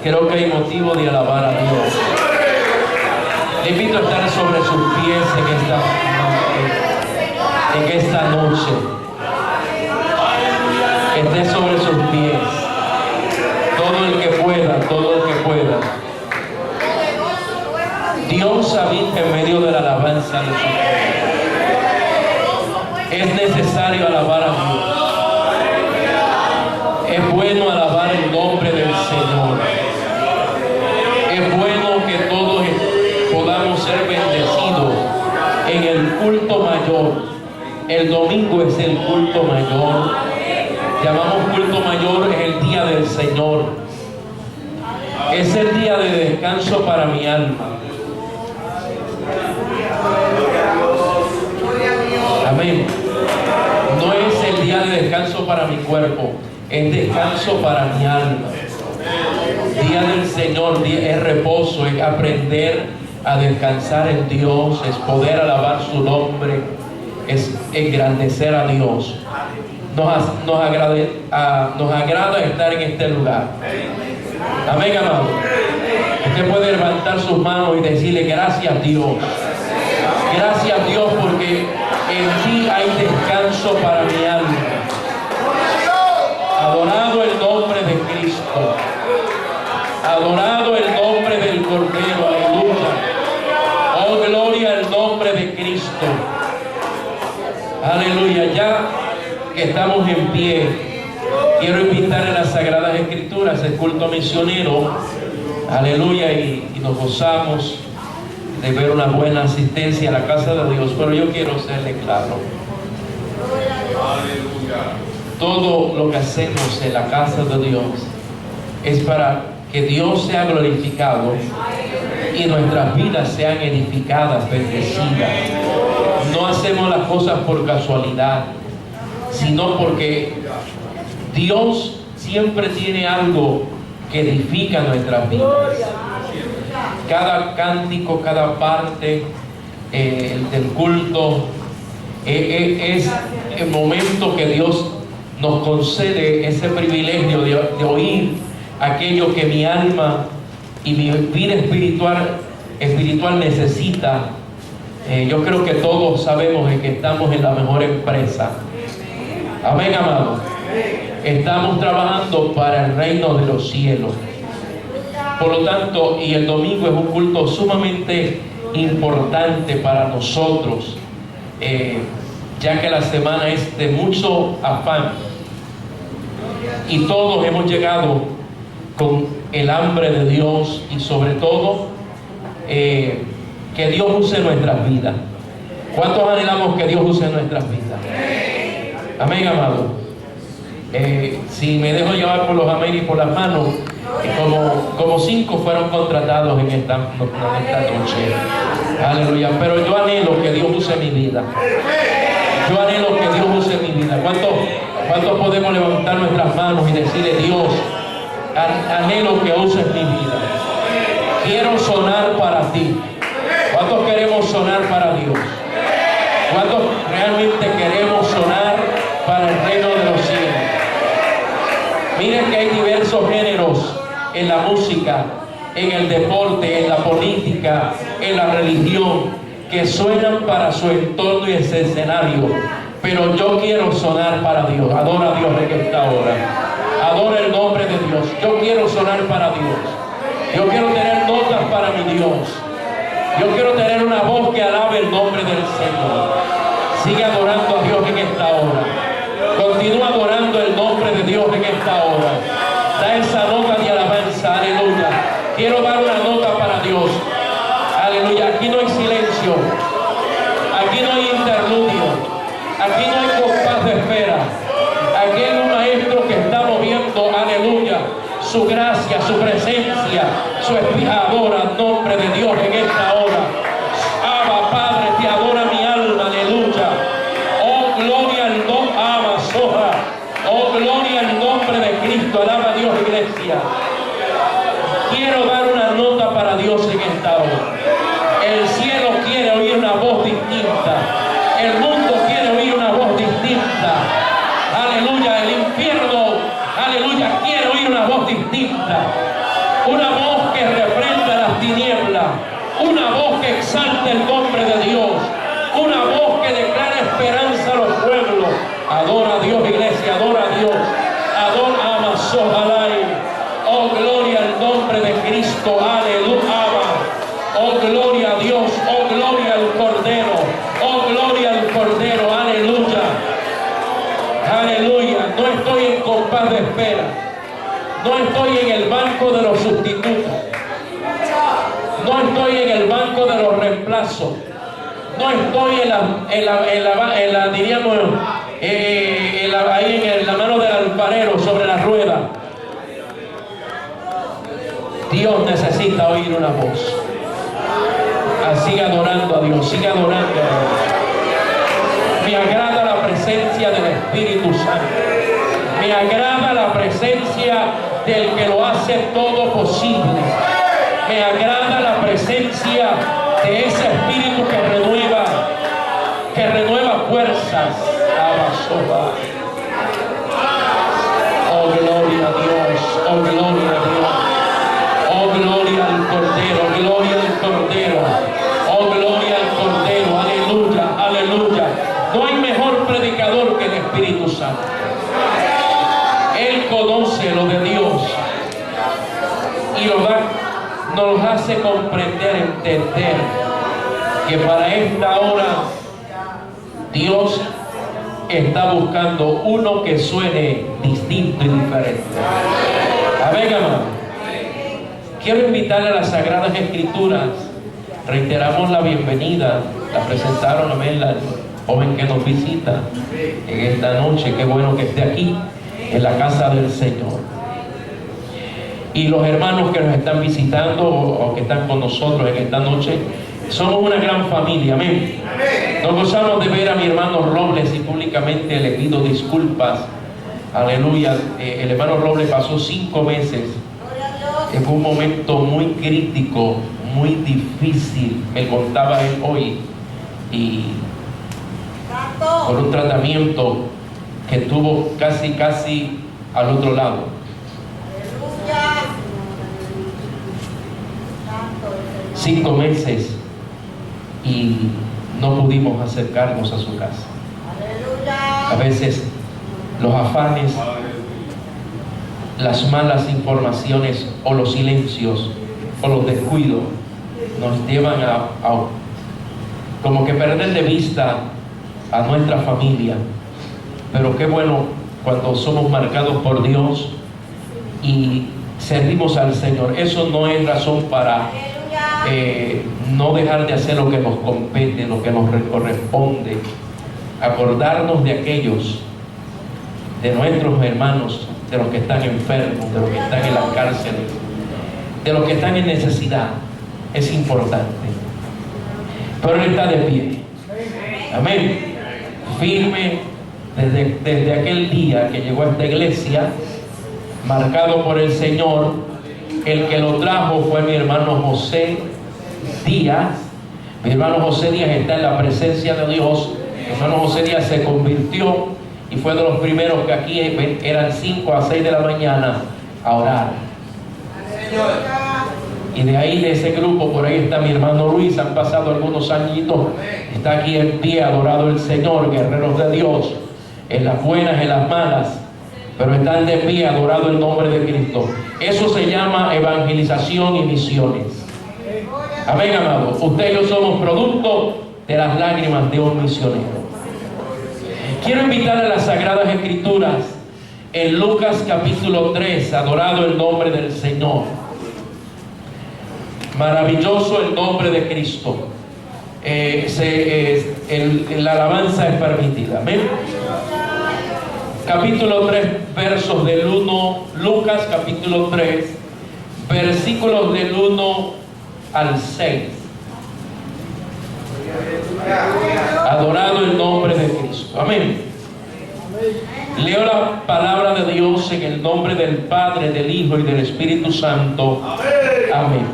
Creo que hay motivo de alabar a Dios. Le invito a estar sobre sus pies en esta noche. Esté sobre sus pies. Todo el que pueda, todo el que pueda. Dios habita en medio de la alabanza de su pueblo. Es necesario alabar a Dios. Es bueno alabar el nombre del Señor. Es bueno que todos podamos ser bendecidos en el culto mayor. El domingo es el culto mayor. Llamamos culto mayor, es el día del Señor. Es el día de descanso para mi alma. Amén. No es el día de descanso para mi cuerpo, es descanso para mi alma. Día del Señor es reposo, es aprender a descansar en Dios, es poder alabar su nombre, es engrandecer a Dios. Nos agrada estar en este lugar. Amén, amado. Usted puede levantar sus manos y decirle gracias Dios. Gracias Dios porque en ti hay descanso para mi alma. Adorado el nombre de Cristo. Adorado el nombre del Cordero. Aleluya. Oh, gloria al nombre de Cristo. Aleluya. Ya que estamos en pie, quiero invitar a las Sagradas Escrituras, el culto misionero. Aleluya. Y nos gozamos de ver una buena asistencia a la casa de Dios, pero yo quiero serle claro. Todo lo que hacemos en la casa de Dios es para que Dios sea glorificado y nuestras vidas sean edificadas, bendecidas. No hacemos las cosas por casualidad, sino porque Dios siempre tiene algo que edifica nuestras vidas. Cada cántico, cada parte del culto es el momento que Dios nos concede ese privilegio de oír aquello que mi alma y mi vida espiritual necesita. Yo creo que todos sabemos que estamos en la mejor empresa. Amén, amado. Estamos trabajando para el reino de los cielos. Por lo tanto, y el domingo es un culto sumamente importante para nosotros, ya que la semana es de mucho afán y todos hemos llegado con el hambre de Dios y sobre todo que Dios use nuestras vidas. ¿Cuántos anhelamos que Dios use nuestras vidas? Amén, amado. Si me dejo llevar por los amén y por las manos, como 5 fueron contratados en esta noche. Aleluya. Pero yo anhelo que Dios use mi vida. Yo anhelo que Dios use mi vida. ¿Cuántos podemos levantar nuestras manos y decirle, Dios, anhelo que uses mi vida? Quiero sonar para ti. ¿Cuántos queremos sonar para Dios? ¿Cuántos realmente queremos sonar para el reino de los cielos? Miren que hay diversos géneros en la música, en el deporte, en la política, en la religión, que suenan para su entorno y ese escenario. Pero yo quiero sonar para Dios. Adora a Dios en esta hora. Adora el nombre de Dios. Yo quiero sonar para Dios. Yo quiero tener notas para mi Dios. Yo quiero tener una voz que alabe el nombre del Señor. Sigue adorando a Dios en esta hora. Continúa adorando el nombre de Dios en esta hora. Da esa nota de alabanza. Aleluya. Quiero dar una nota para Dios. Aleluya. Aquí no hay silencio. Aquí no hay interludio. Aquí no hay compás de espera. Aquí hay un maestro que está moviendo, aleluya, su gracia, su presencia, su espíritu. Adora el nombre de Dios en esta hora. Abba, Padre, te adora mi alma, aleluya. Oh, gloria al nombre, ama, soja. Oh, gloria al nombre de Cristo, alaba a Dios, iglesia. Quiero dar una nota para Dios en esta hora. El cielo quiere oír una voz distinta. El mundo quiere oír una voz distinta. Aleluya. El infierno, aleluya, quiere oír una voz distinta. una voz que reprenda las tinieblas, una voz que exalte el nombre de Dios, una voz que declara esperanza a los pueblos. Adora a Dios, iglesia, adora a Dios, adora a Masohalai. Oh, gloria al nombre de Cristo, aleluya. Oh, gloria a Dios, oh, gloria al Cordero, oh, gloria al Cordero, aleluya. Aleluya. No estoy en compás de espera, no estoy en el banco de los sustitutos, no estoy en el banco de los reemplazos, no estoy diríamos, ahí en la mano del alfarero sobre la rueda. Dios necesita oír una voz. Siga adorando a Dios, siga adorando a Dios. Me agrada la presencia del Espíritu Santo. Me agrada la presencia del que lo hace todo posible. Me agrada la presencia de ese Espíritu que renueva fuerzas. Oh, gloria a Dios, oh, gloria a Dios, oh, gloria al Cordero, gloria al Cordero, oh, gloria al Cordero, aleluya, aleluya. No hay mejor predicador que el Espíritu Santo. Él conoce lo de Dios y nos hace comprender, entender que para esta hora Dios está buscando uno que suene distinto y diferente. Amén, amado. Quiero invitarle a las Sagradas Escrituras. Reiteramos la bienvenida. La presentaron, amén, la joven que nos visita en esta noche. Qué bueno que esté aquí en la casa del Señor. Y los hermanos que nos están visitando o que están con nosotros en esta noche, somos una gran familia, amén. Nos gozamos de ver a mi hermano Robles y públicamente le pido disculpas. Aleluya. El hermano Robles pasó 5 meses en un momento muy crítico, muy difícil, me contaba él hoy, y por un tratamiento que tuvo casi al otro lado. 5 meses y no pudimos acercarnos a su casa. A veces los afanes, las malas informaciones o los silencios o los descuidos nos llevan a como que perder de vista a nuestra familia. Pero qué bueno cuando somos marcados por Dios y servimos al Señor. Eso no es razón para no dejar de hacer lo que nos compete, lo que nos corresponde. Acordarnos de aquellos, de nuestros hermanos, de los que están enfermos, de los que están en las cárceles, de los que están en necesidad, es importante. Pero Él está de pie. Amén. Firme desde aquel día que llegó a esta iglesia, marcado por el Señor. El que lo trajo fue mi hermano José Díaz. Mi hermano José Díaz está en la presencia de Dios. Mi hermano José Díaz se convirtió y fue de los primeros que aquí eran 5 a 6 de la mañana a orar. Y de ahí, de ese grupo, por ahí está mi hermano Luis. Han pasado algunos añitos, está aquí en pie, adorado el Señor, guerreros de Dios, en las buenas, en las malas, pero están de pie, adorado el nombre de Cristo. Eso se llama evangelización y misiones. Amén, amado. Usted y yo somos producto de las lágrimas de un misionero. Quiero invitar a las Sagradas Escrituras en Lucas capítulo 3, adorado el nombre del Señor. Maravilloso el nombre de Cristo. La alabanza es permitida. Amén. Capítulo 3, versos del 1, Lucas capítulo 3, versículos del 1 al 6. Adorado el nombre de Cristo. Amén. Leo la palabra de Dios en el nombre del Padre, del Hijo y del Espíritu Santo. Amén.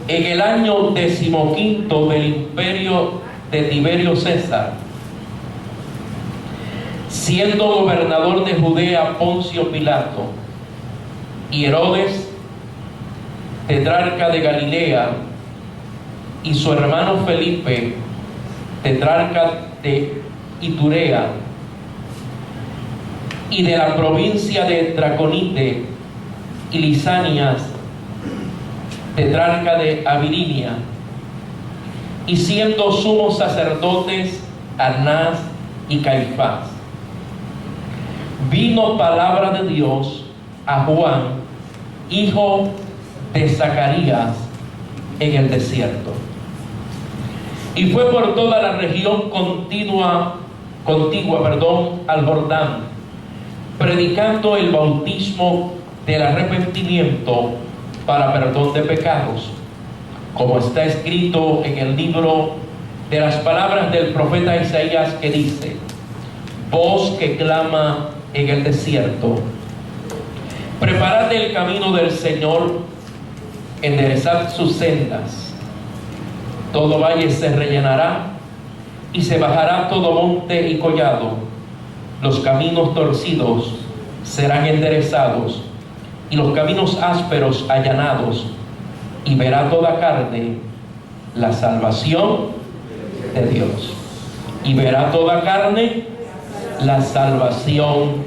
En el año 15 del imperio de Tiberio César, siendo gobernador de Judea Poncio Pilato, y Herodes, tetrarca de Galilea, y su hermano Felipe, tetrarca de Iturea, y de la provincia de Traconite y Lisanias, tetrarca de Abilinia, y siendo sumos sacerdotes Anás y Caifás, vino palabra de Dios a Juan, hijo de Zacarías, en el desierto. Y fue por toda la región contigua al Jordán, predicando el bautismo del arrepentimiento para perdón de pecados, como está escrito en el libro de las palabras del profeta Isaías, que dice: voz que clama en el desierto, preparad el camino del Señor, enderezad sus sendas. Todo valle se rellenará y se bajará todo monte y collado. Los caminos torcidos serán enderezados y los caminos ásperos allanados, y verá toda carne la salvación de Dios. Y verá toda carne la salvación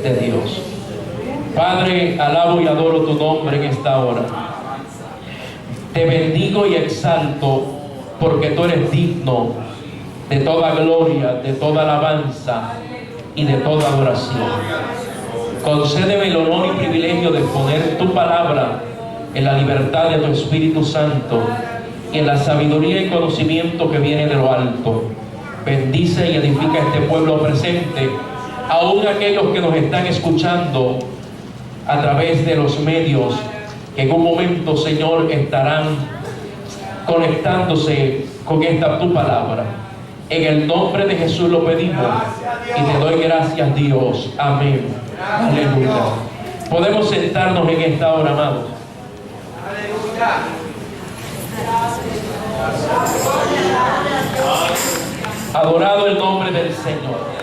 de Dios. Padre, alabo y adoro tu nombre en esta hora. Te bendigo y exalto, porque tú eres digno de toda gloria, de toda alabanza y de toda adoración. Concédeme el honor y privilegio de exponer tu palabra en la libertad de tu Espíritu Santo y en la sabiduría y conocimiento que viene de lo alto. Bendice y edifica este pueblo presente, aún aquellos que nos están escuchando a través de los medios, que en un momento, Señor, estarán conectándose con esta tu palabra. En el nombre de Jesús lo pedimos y te doy gracias, Dios. Amén. Aleluya. Podemos sentarnos en esta hora, amados. Adorado el nombre del Señor.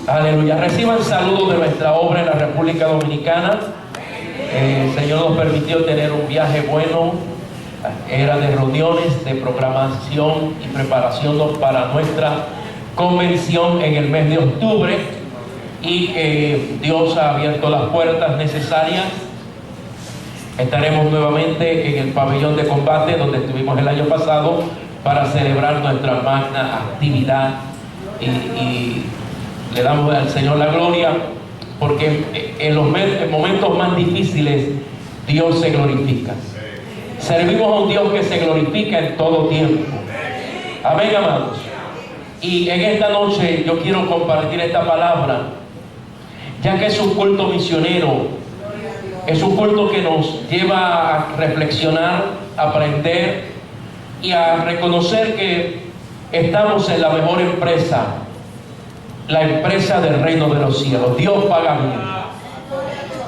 Aleluya. Reciban saludos de nuestra obra en la República Dominicana. El Señor nos permitió tener un viaje bueno. Era de reuniones, de programación y preparación para nuestra convención en el mes de octubre, y Dios ha abierto las puertas necesarias. Estaremos nuevamente en el pabellón de combate donde estuvimos el año pasado para celebrar nuestra magna actividad, y le damos al Señor la gloria, porque en los momentos más difíciles Dios se glorifica. Servimos a un Dios que se glorifica en todo tiempo. Amén, amados. Y en esta noche yo quiero compartir esta palabra, ya que es un culto misionero, es un culto que nos lleva a reflexionar, a aprender y a reconocer que estamos en la mejor empresa, la empresa del reino de los cielos. Dios paga bien.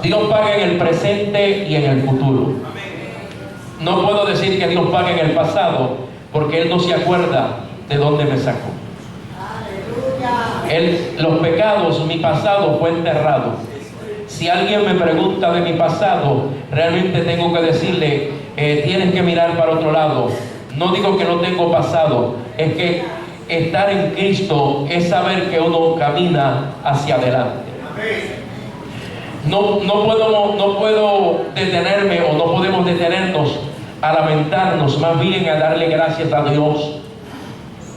Dios paga en el presente y en el futuro. No puedo decir que Dios pague en el pasado, porque Él no se acuerda de dónde me sacó. Los pecados, mi pasado fue enterrado. Si alguien me pregunta de mi pasado, realmente tengo que decirle, tienes que mirar para otro lado. No digo que no tengo pasado, es que estar en Cristo es saber que uno camina hacia adelante. No puedo detenerme, o no podemos detenernos a lamentarnos, más bien a darle gracias a Dios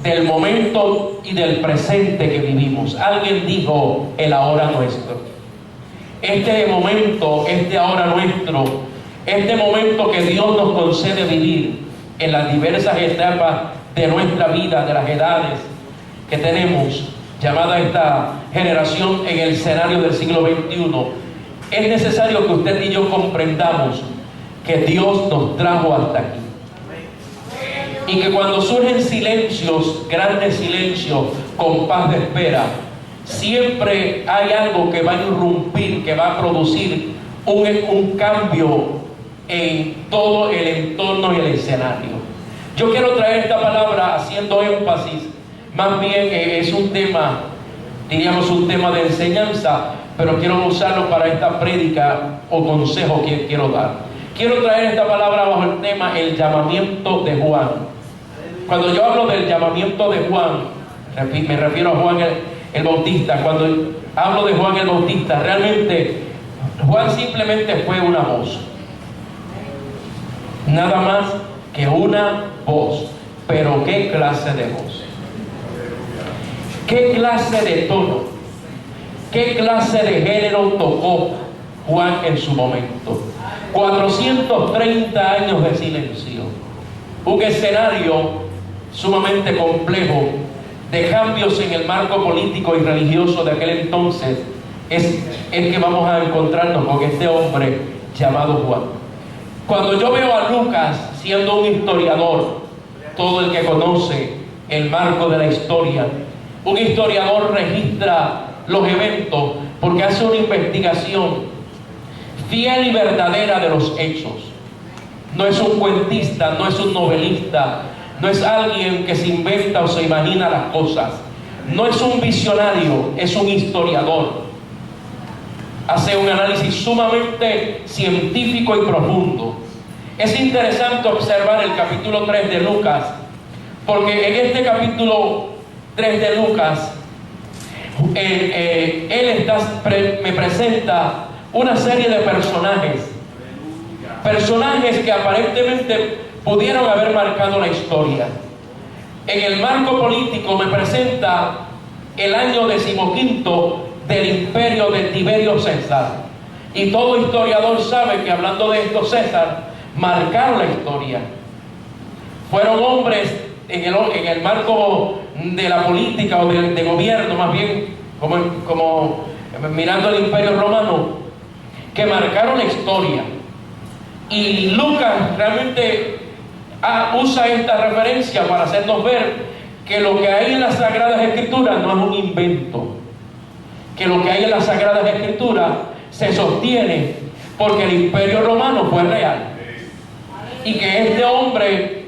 del momento y del presente que vivimos. Alguien dijo: el ahora nuestro. Este momento, este ahora nuestro, este momento que Dios nos concede vivir en las diversas etapas de nuestra vida, de las edades que tenemos, llamada esta generación en el escenario del siglo XXI, es necesario que usted y yo comprendamos que Dios nos trajo hasta aquí. Y que cuando surgen silencios, grandes silencios, con paz de espera, siempre hay algo que va a irrumpir, que va a producir un cambio en todo el entorno y el escenario. Yo quiero traer esta palabra haciendo énfasis, más bien es un tema, diríamos un tema de enseñanza, pero quiero usarlo para esta prédica o consejo que quiero dar. Quiero traer esta palabra bajo el tema el llamamiento de Juan. Cuando yo hablo del llamamiento de Juan, me refiero a Juan el Bautista. Cuando hablo de Juan el Bautista, realmente Juan simplemente fue una voz, nada más que una voz. Pero ¿qué clase de voz? ¿Qué clase de tono? ¿Qué clase de género tocó Juan en su momento? 430 años de silencio, un escenario sumamente complejo de cambios en el marco político y religioso de aquel entonces. Es el que vamos a encontrarnos con este hombre llamado Juan. Cuando yo veo a Lucas siendo un historiador, todo el que conoce el marco de la historia, un historiador registra los eventos porque hace una investigación fiel y verdadera de los hechos. No es un cuentista, no es un novelista, no es alguien que se inventa o se imagina las cosas, no es un visionario, es un historiador. Hace un análisis sumamente científico y profundo. Es interesante observar el capítulo 3 de Lucas, porque en este capítulo 3 de Lucas, me presenta una serie de personajes que aparentemente pudieron haber marcado la historia. En el marco político me presenta el año 15 del imperio de Tiberio César, y todo historiador sabe que, hablando de esto, César marcaron la historia. Fueron hombres en el marco de la política o de gobierno, más bien como mirando el imperio romano, que marcaron la historia. Y Lucas realmente usa esta referencia para hacernos ver que lo que hay en las Sagradas Escrituras no es un invento, que lo que hay en las Sagradas Escrituras se sostiene porque el imperio romano fue real, y que este hombre,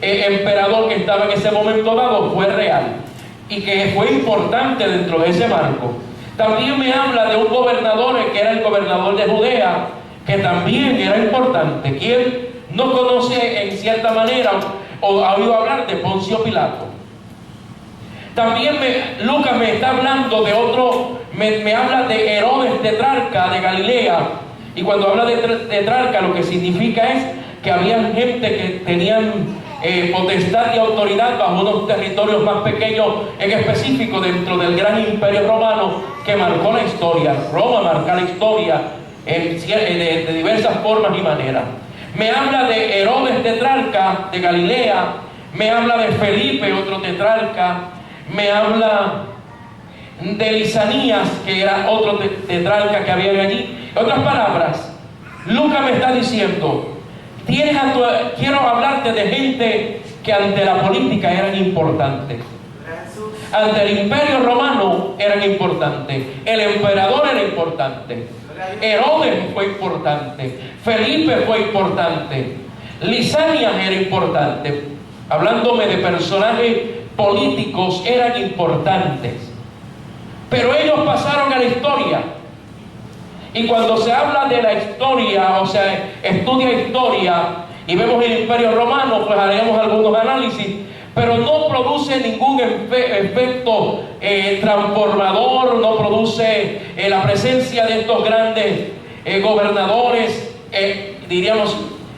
emperador que estaba en ese momento dado, fue real y que fue importante dentro de ese marco. También me habla de un gobernador que era el gobernador de Judea, que también era importante. ¿Quién no conoce en cierta manera o ha oído hablar de Poncio Pilato? También Lucas me está hablando de otro, me habla de Herodes tetrarca de Galilea. Y cuando habla de tetrarca, lo que significa es que había gente que tenían potestad y autoridad bajo unos territorios más pequeños, en específico dentro del gran imperio romano que marcó la historia. Roma marca la historia de diversas formas y maneras. Me habla de Herodes tetrarca de Galilea, me habla de Felipe, otro tetrarca, me habla de Lisanías, que era otro tetrarca que había allí. En otras palabras, Lucas me está diciendo: quiero hablarte de gente que ante la política eran importantes, ante el imperio romano eran importantes, el emperador era importante, Herodes fue importante, Felipe fue importante, Lisanias era importante. Hablándome de personajes políticos, eran importantes, pero ellos pasaron a la historia. Y cuando se habla de la historia, o sea, estudia historia y vemos el imperio romano, pues haremos algunos análisis, pero no produce ningún efecto transformador, no produce la presencia de estos grandes gobernadores, diríamos,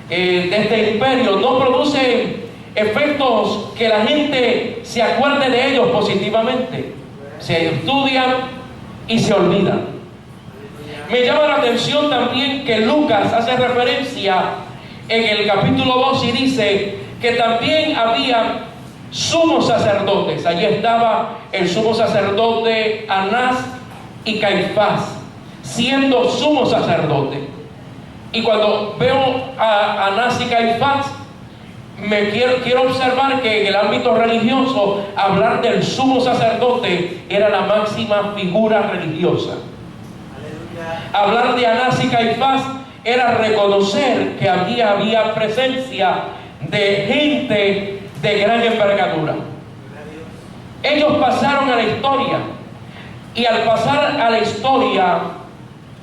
de este imperio, no produce efectos que la gente se acuerde de ellos positivamente. Se estudian y se olvidan. Me llama la atención también que Lucas hace referencia en el capítulo 2 y dice que también había sumos sacerdotes. Allí estaba el sumo sacerdote Anás y Caifás, siendo sumo sacerdote. Y cuando veo a Anás y Caifás, quiero observar que en el ámbito religioso, hablar del sumo sacerdote era la máxima figura religiosa. Hablar de Anás y Caifás era reconocer que había presencia de gente de gran envergadura. Ellos pasaron a la historia. Y al pasar a la historia,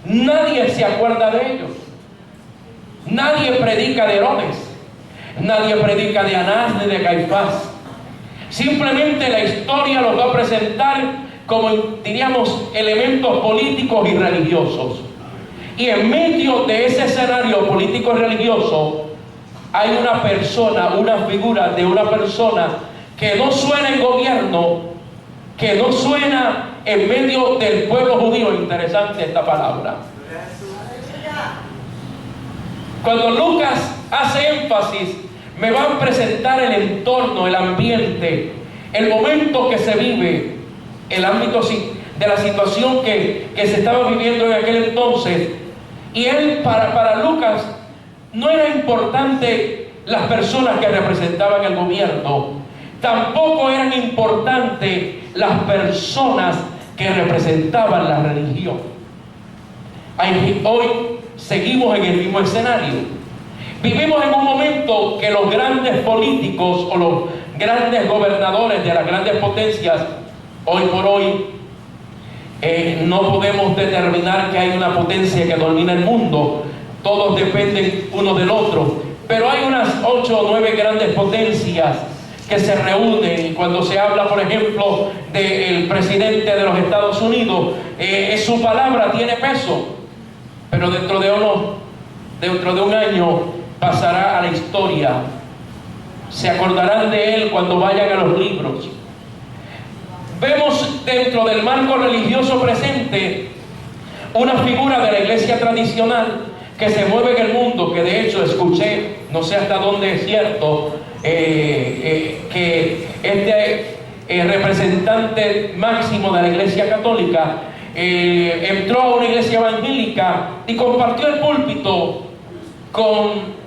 nadie se acuerda de ellos. Nadie predica de Herodes, nadie predica de Anás ni de Caifás. Simplemente la historia los va a presentar como, diríamos, elementos políticos y religiosos. Y en medio de ese escenario político y religioso hay una persona, una figura de una persona que no suena en gobierno, que no suena en medio del pueblo judío. Interesante esta palabra. Cuando Lucas hace énfasis, me va a presentar el entorno, el ambiente, el momento que se vive, el ámbito de la situación que se estaba viviendo en aquel entonces. Y él, para Lucas, no era importante las personas que representaban el gobierno, tampoco eran importantes las personas que representaban la religión. Hoy seguimos en el mismo escenario. Vivimos en un momento que los grandes políticos o los grandes gobernadores de las grandes potencias, hoy por hoy, no podemos determinar que hay una potencia que domina el mundo. Todos dependen uno del otro. Pero hay unas 8 o 9 grandes potencias que se reúnen, y cuando se habla, por ejemplo, del presidente de los Estados Unidos, su palabra tiene peso, pero dentro de un año pasará a la historia. Se acordarán de él cuando vayan a los libros. Vemos dentro del marco religioso presente una figura de la iglesia tradicional que se mueve en el mundo, que de hecho escuché, no sé hasta dónde es cierto, que este representante máximo de la iglesia católica entró a una iglesia evangélica y compartió el púlpito con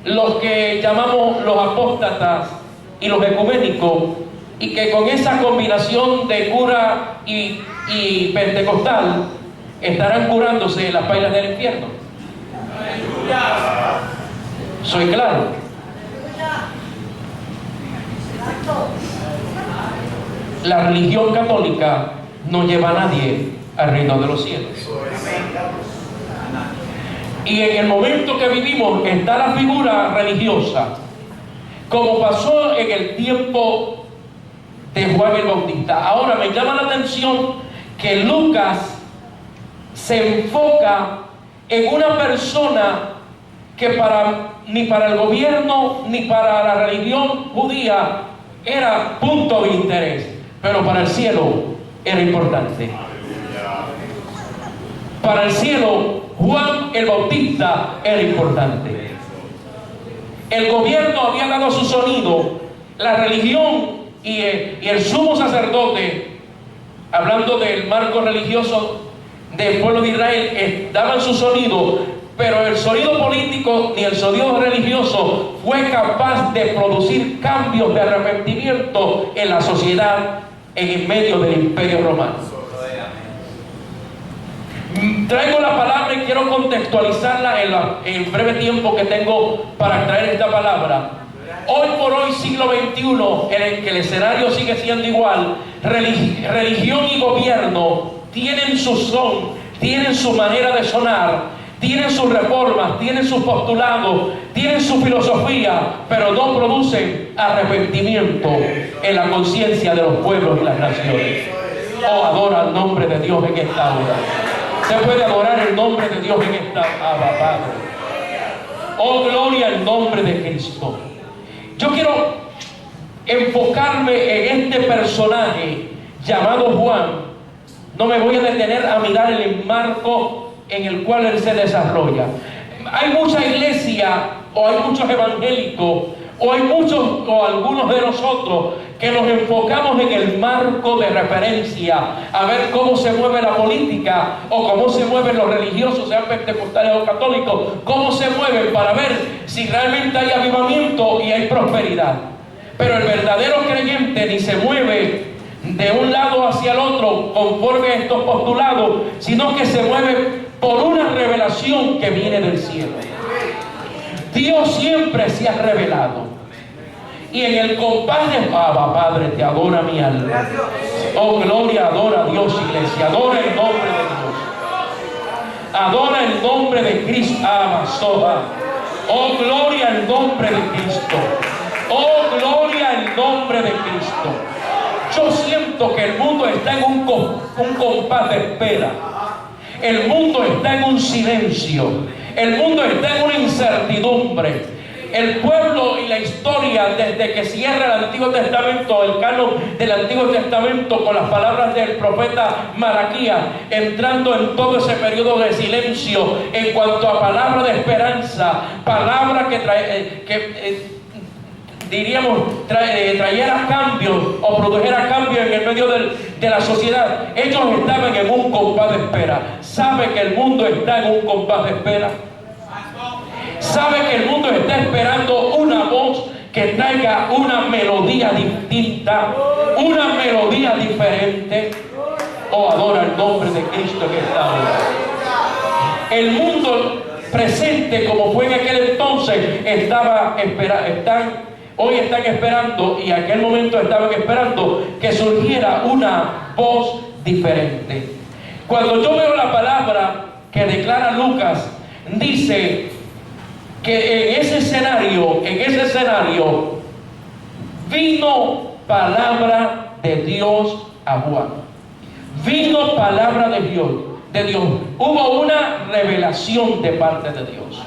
los que llamamos los apóstatas y los ecuménicos, y que con esa combinación de cura y pentecostal estarán curándose las pailas del infierno. Soy claro. La religión católica no lleva a nadie al reino de los cielos. Y en el momento que vivimos está la figura religiosa, como pasó en el tiempo de Juan el Bautista. Ahora me llama la atención que Lucas se enfoca en una persona que ni para el gobierno ni para la religión judía era punto de interés, pero para el cielo era importante. Para el cielo, Juan el Bautista era importante. El gobierno había dado su sonido, la religión y el sumo sacerdote, hablando del marco religioso del pueblo de Israel, daban su sonido, pero el sonido político ni el sonido religioso fue capaz de producir cambios de arrepentimiento en la sociedad en medio del Imperio Romano. Traigo la palabra y quiero contextualizarla en el breve tiempo que tengo para traer esta palabra. Hoy por hoy, siglo XXI, en el que el escenario sigue siendo igual, religión y gobierno tienen su son, tienen su manera de sonar, tienen sus reformas, tienen sus postulados, tienen su filosofía, pero no producen arrepentimiento en la conciencia de los pueblos y las naciones. Oh, adora el nombre de Dios en esta hora. Se puede adorar el nombre de Dios en esta hora, Padre. Oh, gloria al nombre de Cristo. Yo quiero enfocarme en este personaje llamado Juan. No me voy a detener a mirar el marco en el cual él se desarrolla. Hay mucha iglesia, o hay muchos evangélicos, o hay muchos o algunos de nosotros que nos enfocamos en el marco de referencia a ver cómo se mueve la política o cómo se mueven los religiosos, sean pentecostales o católicos, cómo se mueven para ver si realmente hay avivamiento y hay prosperidad. Pero el verdadero creyente ni se mueve de un lado hacia el otro conforme a estos postulados, sino que se mueve por una revelación que viene del cielo. Dios siempre se ha revelado. Y en el compás de Padre, te adora mi alma. Oh, gloria, adora a Dios, iglesia. Adora el nombre de Dios. Adora el nombre de Cristo. Amazoa. Oh, gloria al nombre de Cristo. Oh, gloria al nombre de Cristo. Yo siento que el mundo está en un compás de espera. El mundo está en un silencio. El mundo está en una incertidumbre. El pueblo y la historia, desde que cierra el Antiguo Testamento, el canon del Antiguo Testamento, con las palabras del profeta Malaquías, entrando en todo ese periodo de silencio en cuanto a palabra de esperanza, palabra que trayera cambios o produjera cambios en el medio de la sociedad. Ellos estaban en un compás de espera. ¿Sabe que el mundo está en un compás de espera? ¿Sabe que el mundo está esperando una voz que traiga una melodía distinta, una melodía diferente? Oh, adora el nombre de Cristo que está hoy. El mundo presente, como fue en aquel entonces, hoy están esperando, y en aquel momento estaban esperando que surgiera una voz diferente. Cuando yo veo la palabra que declara Lucas, dice que en ese escenario vino palabra de Dios a Juan. Vino palabra de Dios. Hubo una revelación de parte de Dios.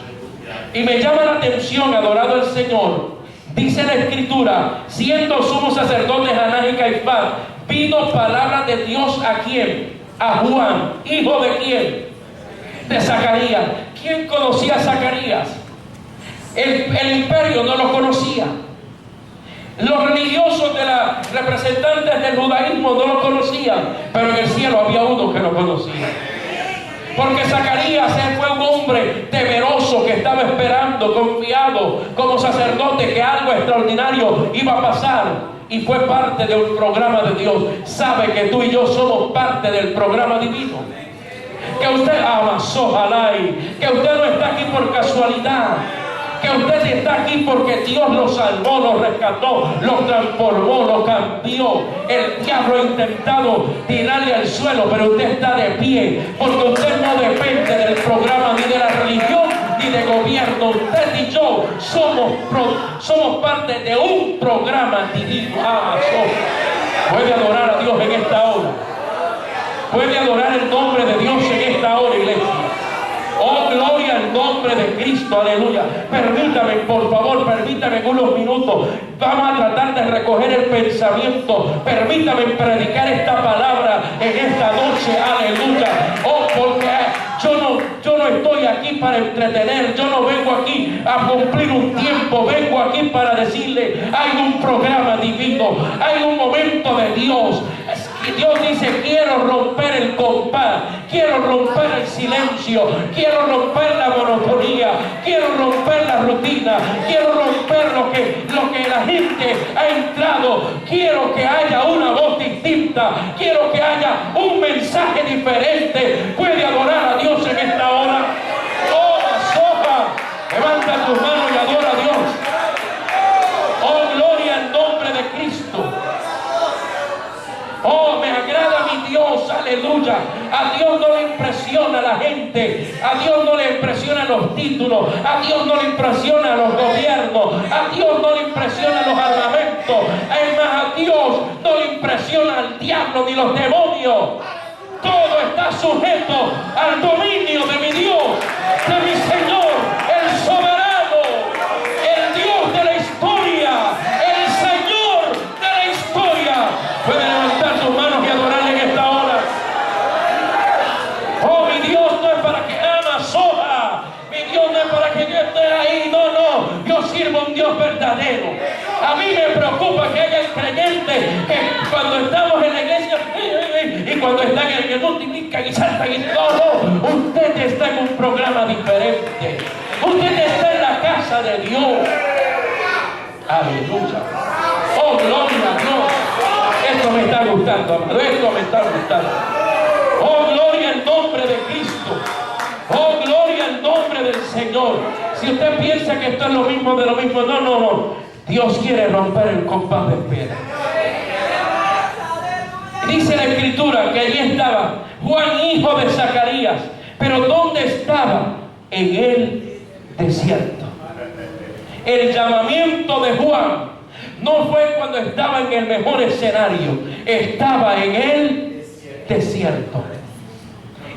Y me llama la atención, adorado el Señor, dice la Escritura, siendo sumo sacerdotes Anás y Caifás, vino palabra de Dios ¿a quién? A Juan. ¿Hijo de quién? De Zacarías. ¿Quién conocía a Zacarías? El imperio no lo conocía. Los religiosos de los representantes del judaísmo no lo conocían, pero en el cielo había uno que lo conocía. Porque Zacarías fue un hombre temeroso que estaba esperando, confiado como sacerdote, que algo extraordinario iba a pasar. Y fue parte de un programa de Dios. Sabe que tú y yo somos parte del programa divino. Que usted ama, que usted no está aquí por casualidad. Que usted está aquí porque Dios lo salvó, lo rescató, lo transformó, lo cambió. El diablo ha intentado tirarle al suelo, pero usted está de pie, porque usted no depende del programa ni de la religión ni de gobierno. Usted y yo somos parte de un programa divino. Puede adorar a Dios en esta hora. Puede adorar el nombre de Dios en esta hora, iglesia. Oh, gloria al nombre de Cristo, aleluya. Permítame, por favor, permítame unos minutos. Vamos a tratar de recoger el pensamiento. Permítame predicar esta palabra en esta noche, aleluya. Oh, porque yo no estoy aquí para entretener. Yo no vengo aquí a cumplir un tiempo. Vengo aquí para decirle, hay un programa divino. Hay un momento de Dios. Dios dice, quiero romper el compás, quiero romper el silencio, quiero romper la monotonía, quiero romper la rutina, quiero romper lo que la gente ha entrado. Quiero que haya una voz distinta, quiero que haya un mensaje diferente. Puede adorar a Dios en esta hora. Oh, soja, levanta tus manos y adora a Dios. Oh, gloria al nombre de Cristo. Oh, me agrada mi Dios, aleluya. A Dios no le impresiona la gente, a Dios no le impresionan los títulos, a Dios no le impresionan los gobiernos, a Dios no le impresionan los armamentos. Es más, a Dios no le impresiona al diablo ni los demonios. Todo está sujeto al dominio de mi Dios, de mi Señor, el soberano, el Dios de la historia, el Señor de la historia. Puede levantar sus manos y adorarle en esta hora. Oh, mi Dios no es para que ama soja. Mi Dios no es para que yo esté ahí. No, no. Yo sirvo a un Dios verdadero. A mí me preocupa que haya creyentes que cuando estamos en la iglesia y cuando están en el multiplican y saltan y todo. Usted está en un programa diferente. Usted está en la casa de Dios. Aleluya. Oh, gloria a Dios. Esto me está gustando, amado. Esto me está gustando. Oh, gloria al nombre de Cristo. Oh, gloria al nombre del Señor. Si usted piensa que esto es lo mismo de lo mismo, no. Dios quiere romper el compás de espera. Dice la Escritura que allí estaba Juan, hijo de Zacarías. Pero ¿dónde estaba? En el desierto. El llamamiento de Juan no fue cuando estaba en el mejor escenario. Estaba en el desierto.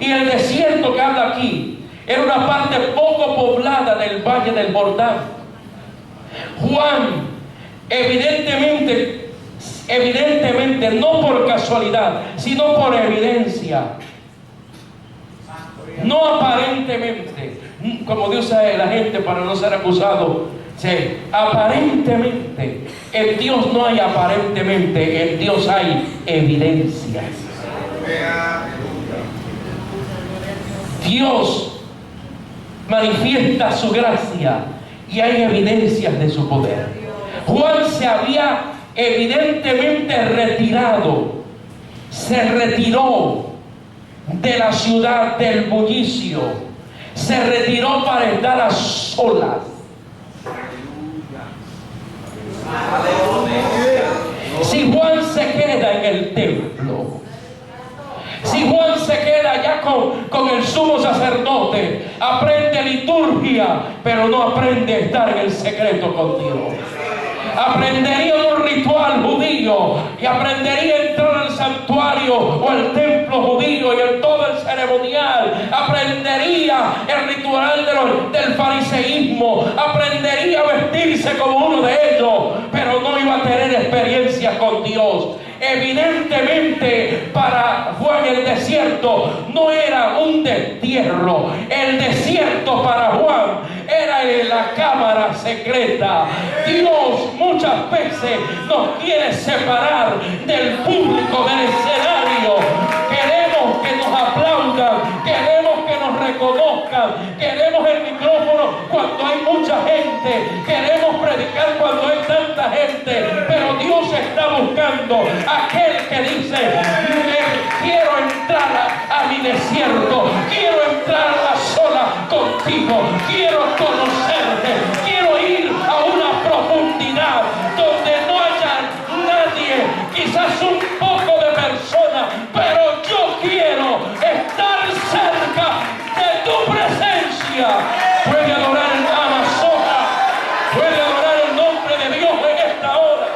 Y el desierto que habla aquí era una parte poco poblada del valle del Jordán. Juan, evidentemente, no por casualidad, sino por evidencia, no aparentemente, como Dios sabe la gente para no ser acusado. Sí, aparentemente, en Dios no hay aparentemente, en Dios hay evidencias. Dios manifiesta su gracia y hay evidencias de su poder. Juan se había evidentemente retirado, se retiró de la ciudad del bullicio, se retiró para estar a solas. Si Juan se queda en el templo, si Juan se queda ya con el sumo sacerdote, aprende liturgia, pero no aprende a estar en el secreto con Dios. Aprendería un ritual judío y aprendería a entrar al santuario o al templo judío y en todo el ceremonial. Aprendería el ritual del fariseísmo. Aprendería a vestirse como uno de ellos, pero no iba a tener experiencia con Dios. Evidentemente para Juan el desierto no era un destierro. El desierto para Juan era en la cámara secreta. Dios muchas veces nos quiere separar del público, del escenario. Queremos que nos aplaudan, queremos que nos reconozcan, queremos el micrófono cuando hay mucha gente, queremos predicar cuando hay tanta gente, pero Dios está buscando aquel que dice: quiero entrar a mi desierto, quiero entrar a sola contigo, quiero conocerte, quiero ir a una profundidad donde no haya nadie, quizás un poco de personas, pero yo quiero estar cerca de tu presencia. Puede adorar el Amazonas, puede adorar el nombre de Dios en esta hora.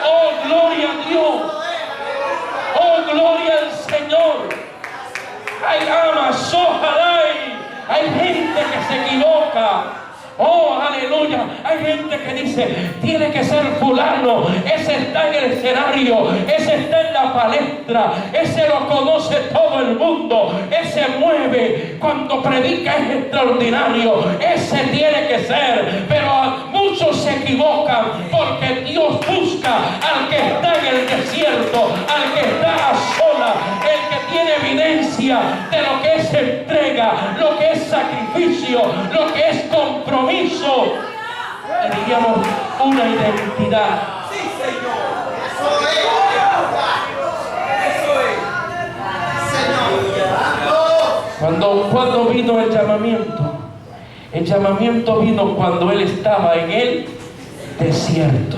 Oh, gloria a Dios, oh, gloria al Señor. Hay Amazonas, hay gente que se equivoca. Oh, aleluya. Hay gente que dice: tiene que ser fulano, ese está en el escenario, ese está en la palestra, ese lo conoce todo el mundo, ese mueve, cuando predica es extraordinario, ese tiene que ser. Pero muchos se equivocan, porque Dios busca al que está en el desierto, al que está a sola, el que tiene evidencia de lo que es entrega, lo que es sacrificio, lo que es compromiso. Le diríamos una identidad. Sí, Señor. Cuando vino el llamamiento vino cuando él estaba en el desierto.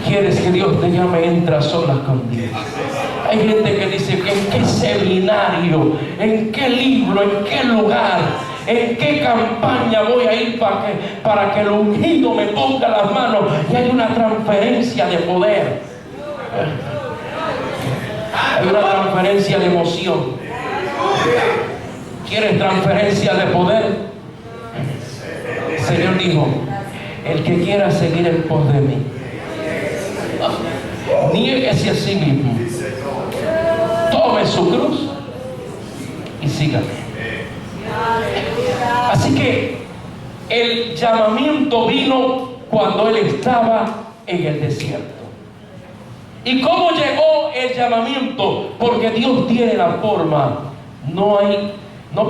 ¿Quieres que Dios te llame? Entra a solas con Dios. Hay gente que dice: ¿en qué seminario? ¿En qué libro? ¿En qué lugar? ¿En qué campaña voy a ir para que el ungido me ponga las manos y hay una transferencia de poder? Hay una transferencia de emoción. ¿Quieres transferencia de poder? El Señor dijo: el que quiera seguir en pos de mí, niéguese a sí mismo, tome su cruz y sígame. Así que el llamamiento vino cuando él estaba en el desierto. ¿Y cómo llegó el llamamiento? Porque Dios tiene la forma. No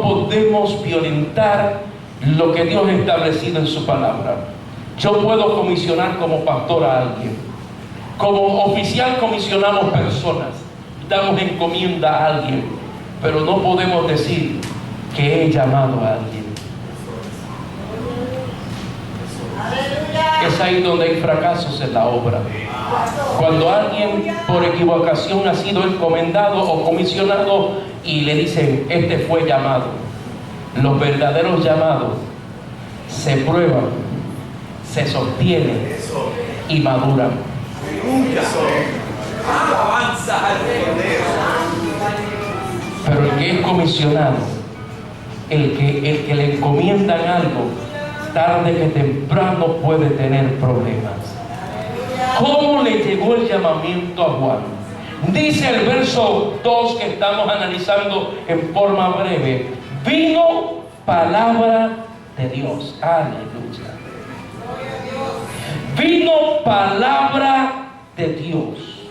podemos violentar lo que Dios ha establecido en su palabra. Yo puedo comisionar como pastor a alguien. Como oficial comisionamos personas. Damos encomienda a alguien. Pero no podemos decir que he llamado a alguien. Es ahí donde hay fracasos en la obra. Cuando alguien por equivocación ha sido encomendado o comisionado y le dicen, este fue llamado. Los verdaderos llamados se prueban, se sostienen y maduran. Pero el que es comisionado, el que le encomiendan algo, tarde que temprano puede tener problemas. ¿Cómo le llegó el llamamiento a Juan? Dice el verso 2 que estamos analizando en forma breve: vino palabra de Dios. Aleluya. Vino palabra de Dios.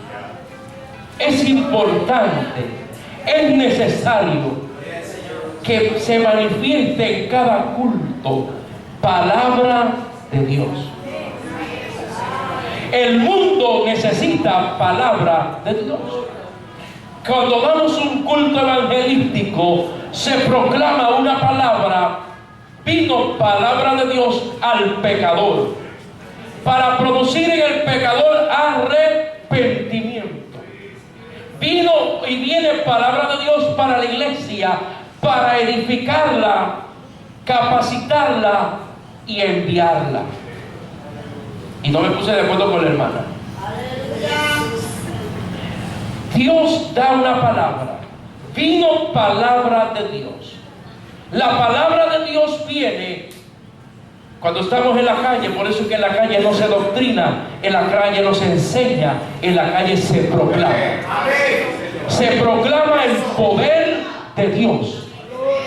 Es importante, es necesario que se manifieste en cada culto palabra de Dios. El mundo necesita palabra de Dios. Cuando damos un culto evangelístico, se proclama una palabra. Vino palabra de Dios al pecador, para producir en el pecador arrepentimiento. Vino y viene palabra de Dios para la iglesia, para edificarla, capacitarla y enviarla. Y no me puse de acuerdo con la hermana. Dios da una palabra. Vino palabra de Dios. La palabra de Dios viene cuando estamos en la calle. Por eso es que en la calle no se doctrina, en la calle no se enseña, en la calle se proclama. Se proclama el poder de Dios.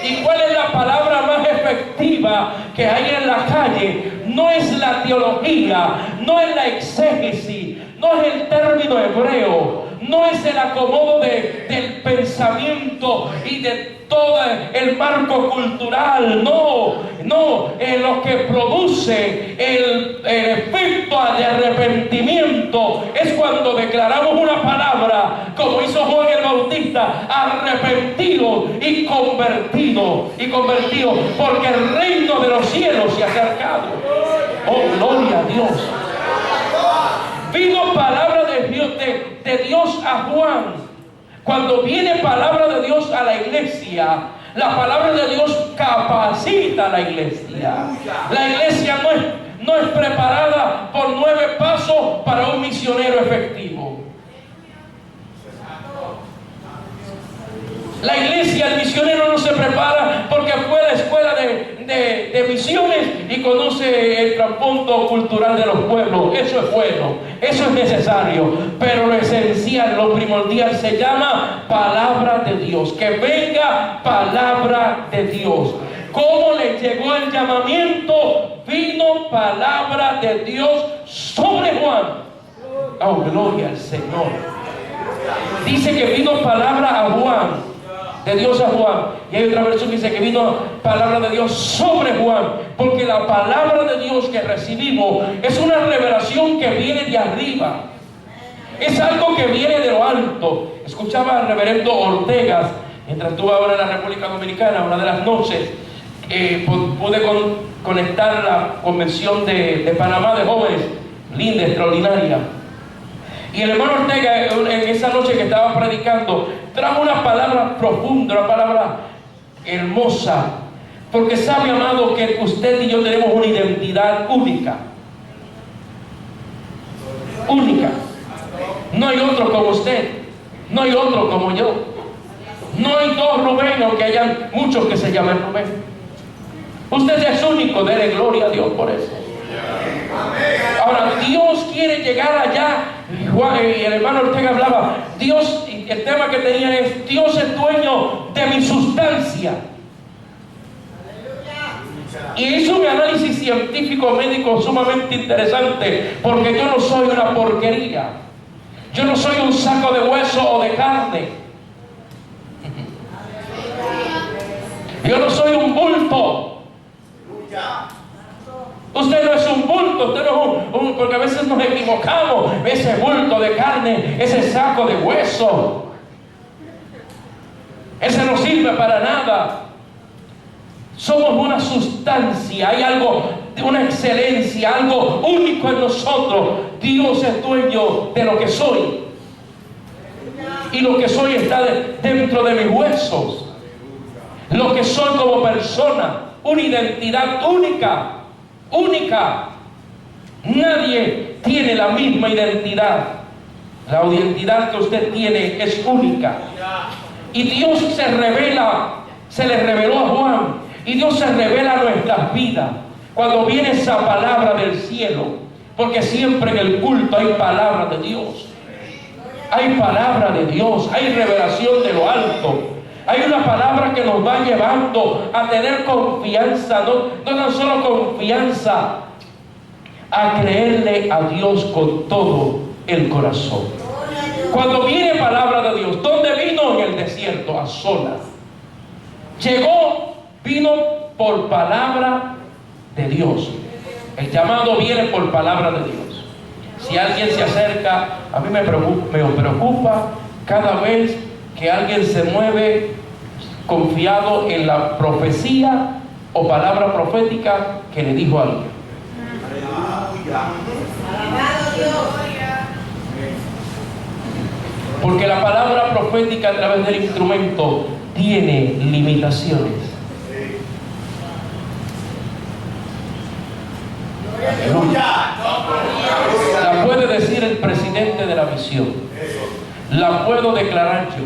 ¿Y cuál es la palabra más efectiva que hay en la calle? No es la teología, no es la exégesis, no es el término hebreo, no es el acomodo del pensamiento y de todo el marco cultural. No, lo que produce el efecto de arrepentimiento es cuando declaramos una palabra, como hizo Juan el Bautista: arrepentido y convertido, porque el reino de los cielos se ha acercado. Oh, gloria a Dios. Vino palabra de Dios a Juan. Cuando viene palabra de Dios a la iglesia, la palabra de Dios capacita a la iglesia. La iglesia no es preparada por 9 pasos para un misionero efectivo. La iglesia, el misionero no se prepara porque fue a la escuela de misiones y conoce el trasfondo cultural de los pueblos. Eso es bueno, eso es necesario, pero lo esencial, lo primordial se llama palabra de Dios. Que venga palabra de Dios. ¿Cómo le llegó el llamamiento? Vino palabra de Dios sobre Juan. Oh, gloria al Señor. Dice que vino palabra a Juan, de Dios a Juan. Y hay otra versión que dice que vino palabra de Dios sobre Juan, porque la palabra de Dios que recibimos es una revelación que viene de arriba. Es algo que viene de lo alto. Escuchaba al reverendo Ortegas mientras estuve ahora en la República Dominicana, una de las noches. Pude conectar la convención de Panamá de jóvenes, linda, extraordinaria. Y el hermano Ortega, en esa noche que estaba predicando, trajo una palabra profunda, una palabra hermosa. Porque sabe, amado, que usted y yo tenemos una identidad única. Única. No hay otro como usted. No hay otro como yo. No hay 2 Rubén, aunque hayan muchos que se llamen Rubén. Usted es único, dele gloria a Dios por eso. Ahora, Dios quiere llegar allá. Juan y el hermano Ortega hablaba, Dios, el tema que tenían es: Dios es dueño de mi sustancia. Y hizo un análisis científico médico sumamente interesante, porque yo no soy una porquería. Yo no soy un saco de hueso o de carne. Yo no soy un bulto. Usted no es un bulto, usted no es porque a veces nos equivocamos. Ese bulto de carne, ese saco de hueso, ese no sirve para nada. Somos una sustancia, hay algo de una excelencia, algo único en nosotros. Dios es dueño de lo que soy. Y lo que soy está dentro de mis huesos. Lo que soy como persona, una identidad única, única. Nadie tiene la misma identidad. La identidad que usted tiene es única. Y Dios se revela, se le reveló a Juan, y Dios se revela a nuestras vidas cuando viene esa palabra del cielo, porque siempre en el culto hay palabra de Dios. Hay palabra de Dios, hay revelación de lo alto. Hay una palabra que nos va llevando a tener confianza, no tan solo confianza, a creerle a Dios con todo el corazón. Cuando viene palabra de Dios, ¿dónde vino? En el desierto, a solas. Llegó, vino por palabra de Dios. El llamado viene por palabra de Dios. Si alguien se acerca, a mí me preocupa cada vez que alguien se mueve confiado en la profecía o palabra profética que le dijo a alguien. Porque la palabra profética a través del instrumento tiene limitaciones. Aleluya. La puede decir el presidente de la visión, la puedo declarar yo,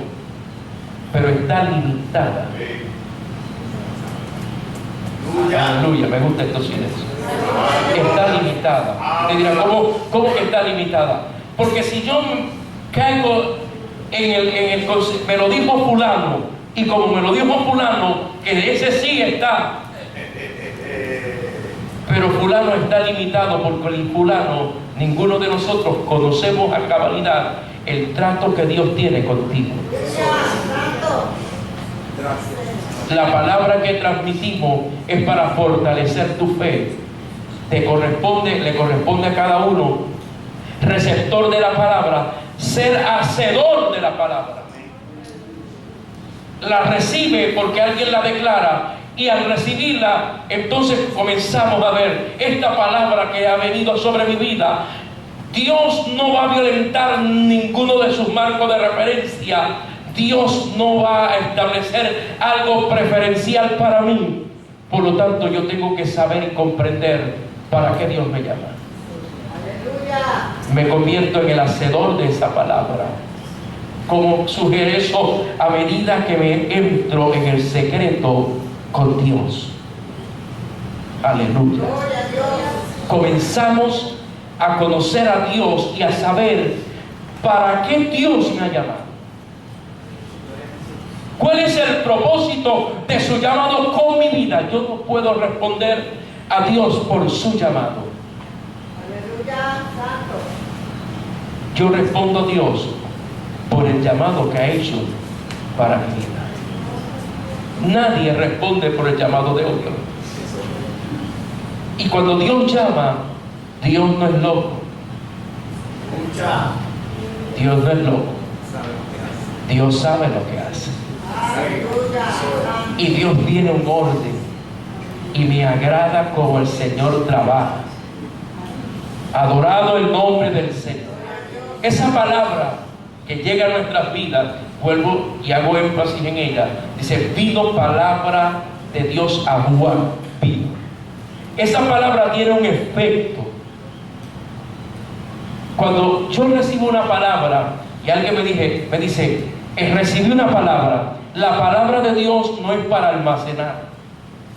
pero está limitada. Aleluya, me gusta estos silencios. Está limitada. Te dirán, ¿cómo que está limitada? Porque si yo caigo me lo dijo fulano, y como me lo dijo fulano, que ese sí está, pero fulano está limitado, porque el fulano, ninguno de nosotros conocemos a cabalidad el trato que Dios tiene contigo. La palabra que transmitimos es para fortalecer tu fe. Le corresponde a cada uno, receptor de la palabra, ser hacedor de la palabra. La recibe porque alguien la declara, y al recibirla, entonces comenzamos a ver esta palabra que ha venido sobre mi vida. Dios no va a violentar ninguno de sus marcos de referencia. Dios no va a establecer algo preferencial para mí. Por lo tanto, yo tengo que saber y comprender para qué Dios me llama. Me convierto en el hacedor de esa palabra. Como sugiere eso, a medida que me entro en el secreto con Dios. Aleluya. Comenzamos a conocer a Dios y a saber para qué Dios me ha llamado. ¿Cuál es el propósito de su llamado con mi vida? Yo no puedo responder a Dios por su llamado. Yo respondo a Dios por el llamado que ha hecho para mi vida. Nadie responde por el llamado de otro. Y cuando Dios llama, Dios no es loco. Dios no es loco. Dios sabe lo que hace. Y Dios tiene un orden. Y me agrada como el Señor trabaja. Adorado el nombre del Señor. Esa palabra que llega a nuestras vidas, vuelvo y hago énfasis en ella, dice: vino palabra de Dios a Juan. Vino. Esa palabra tiene un efecto. Cuando yo recibo una palabra y alguien me dice, recibí una palabra, la palabra de Dios no es para almacenar.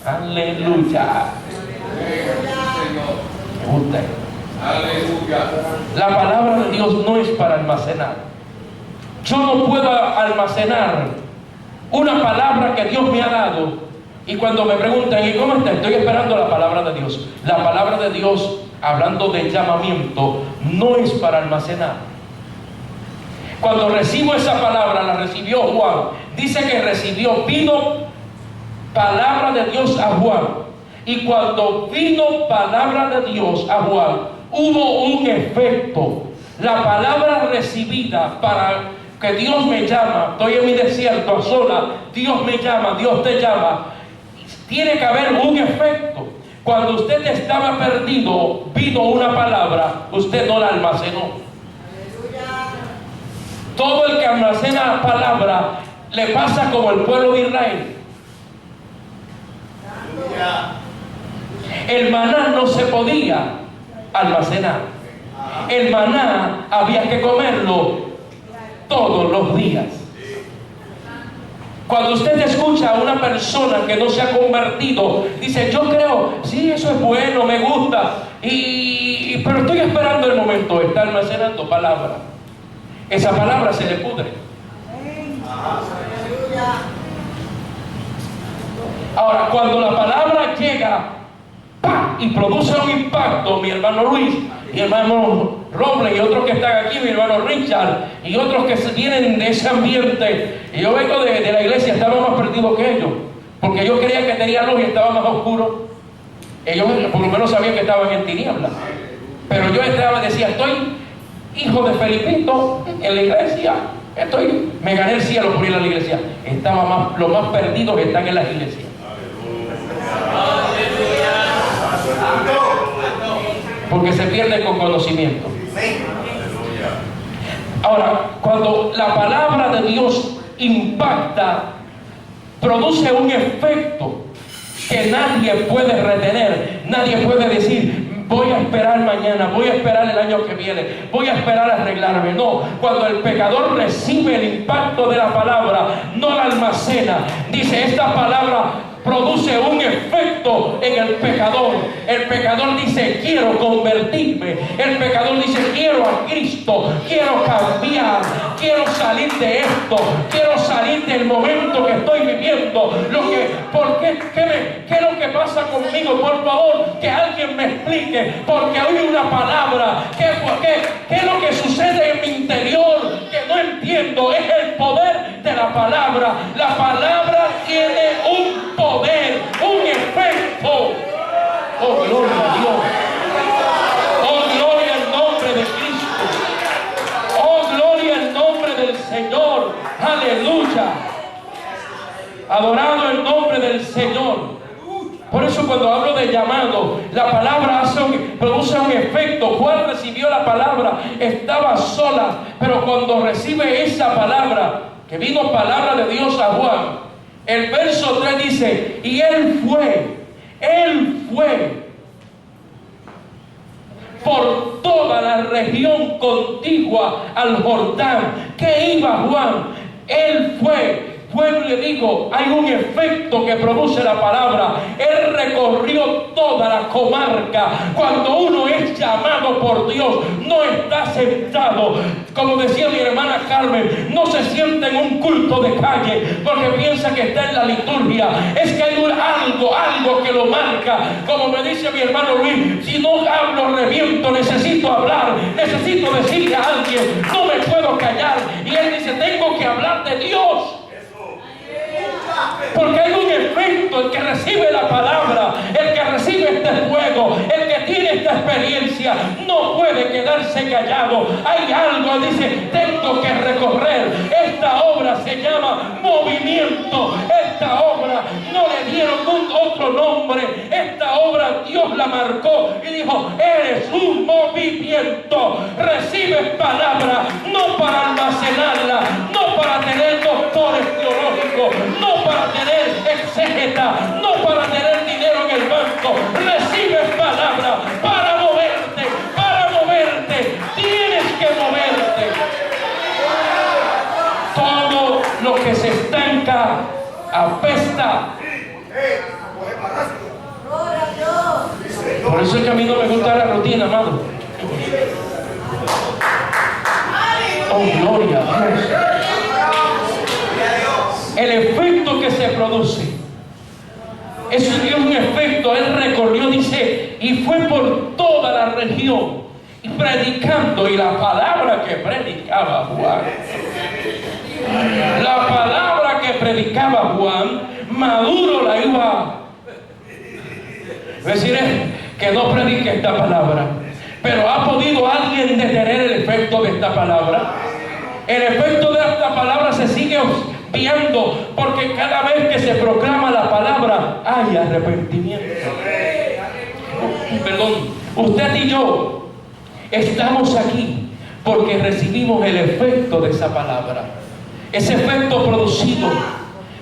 Aleluya. Me gusta esto. Aleluya. La palabra de Dios no es para almacenar. Yo no puedo almacenar una palabra que Dios me ha dado. Y cuando me preguntan, ¿y cómo está? Estoy esperando la palabra de Dios. La palabra de Dios, hablando del llamamiento, no es para almacenar. Cuando recibo esa palabra, la recibió Juan. Dice que vino palabra de Dios a Juan. Y cuando vino palabra de Dios a Juan, hubo un efecto. La palabra recibida para que Dios me llama, estoy en mi desierto a sola, Dios me llama, Dios te llama, tiene que haber un efecto. Cuando usted estaba perdido, vino una palabra, usted no la almacenó. Todo el que almacena palabra le pasa como el pueblo de Israel. El maná no se podía almacenar. El maná había que comerlo todos los días. Cuando usted escucha a una persona que no se ha convertido, dice: yo creo, sí, eso es bueno, me gusta, pero estoy esperando el momento. Está almacenando palabra. Esa palabra se le pudre. Ahora, cuando la palabra llega, ¡pam!, y produce un impacto, mi hermano Luis, mi hermano Robles y otros que están aquí, mi hermano Richard y otros que vienen de ese ambiente. Y yo vengo de la iglesia, estaba más perdido que ellos, porque yo creía que tenía luz y estaba más oscuro. Ellos por lo menos sabían que estaban en tinieblas, pero yo entraba y decía: estoy hijo de Felipito en la iglesia, me gané el cielo por ir a la iglesia. Los más perdidos están en las iglesias. Porque se pierde con conocimiento. Ahora, cuando la palabra de Dios impacta, produce un efecto que nadie puede retener. Nadie puede decir: voy a esperar mañana, voy a esperar el año que viene, voy a esperar a arreglarme. No, cuando el pecador recibe el impacto de la palabra, no la almacena. Dice: esta palabra produce un efecto en el pecador. El pecador dice: quiero convertirme. El pecador dice: quiero a Cristo, quiero cambiar, quiero salir de esto, quiero salir del momento que estoy viviendo. ¿Qué es lo que pasa conmigo? Por favor, que alguien me explique, porque oí una palabra. ¿Qué es lo que sucede en mi interior que no entiendo? Es el poder de la palabra. La palabra tiene un poder, un efecto. Oh, gloria a Dios. Oh, gloria al nombre de Cristo. Oh, gloria al nombre del Señor. Aleluya. Adorado el nombre del Señor. Por eso cuando hablo de llamado, la palabra produce un efecto. Juan recibió la palabra, estaba sola, pero cuando recibe esa palabra, que vino palabra de Dios a Juan, el verso 3 dice: y él fue por toda la región contigua al Jordán. ¿Qué iba Juan? Él fue. Y le digo, hay un efecto que produce la palabra. Él recorrió toda la comarca. Cuando uno es llamado por Dios, no está sentado, como decía mi hermana Carmen, no se sienta en un culto de calle porque piensa que está en la liturgia. Es que hay algo que lo marca. Como me dice mi hermano Luis: si no hablo, reviento, necesito hablar, necesito decirle a alguien, no me puedo callar. Y él dice: tengo que hablar de Dios. Porque hay un efecto. El que recibe la palabra, el que recibe este fuego, el que tiene esta experiencia, no puede quedarse callado. Hay algo, dice: tengo que recorrer. Esta obra se llama movimiento. Esta obra no le dieron otro nombre. Esta obra Dios la marcó y dijo: eres un movimiento. Recibes palabra, no para almacenarla, no para tener doctores teológicos, no para tener exégeta, no para tener dinero en el banco. Recibes palabra para moverte, tienes que moverte. Todo lo que se estanca apesta. Por eso es que a mí no me gusta la rutina, amado. Oh, gloria a Dios. El efecto que se produce, eso es un efecto. Él recorrió, dice, y fue por toda la región y predicando. Y la palabra que predicaba Juan, la palabra que predicaba Juan, Maduro la iba a decir: que no predique esta palabra. Pero ¿ha podido alguien detener el efecto de esta palabra? El efecto de esta palabra se sigue porque cada vez que se proclama la palabra hay arrepentimiento. usted y yo estamos aquí porque recibimos el efecto de esa palabra. Ese efecto producido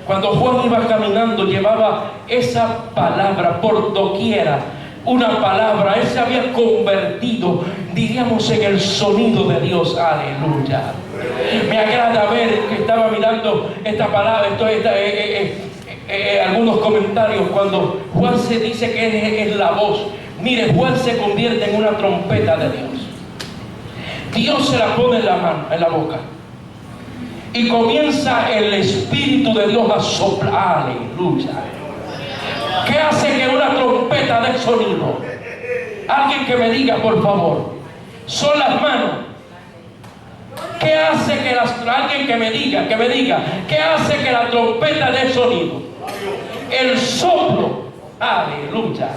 cuando Juan iba caminando, llevaba esa palabra por doquiera. Una palabra, él se había convertido, diríamos, en el sonido de Dios. Aleluya. Me agrada ver que estaba mirando esta palabra, algunos comentarios cuando Juan se dice que es la voz. Mire, Juan se convierte en una trompeta de Dios. Dios se la pone en la mano, en la boca, y comienza el Espíritu de Dios a soplar. Aleluya. ¿Qué hace que una trompeta dé sonido? Alguien que me diga, por favor. Son las manos. ¿Qué hace que alguien que me diga, ¿qué hace que la trompeta dé sonido? El soplo. Aleluya.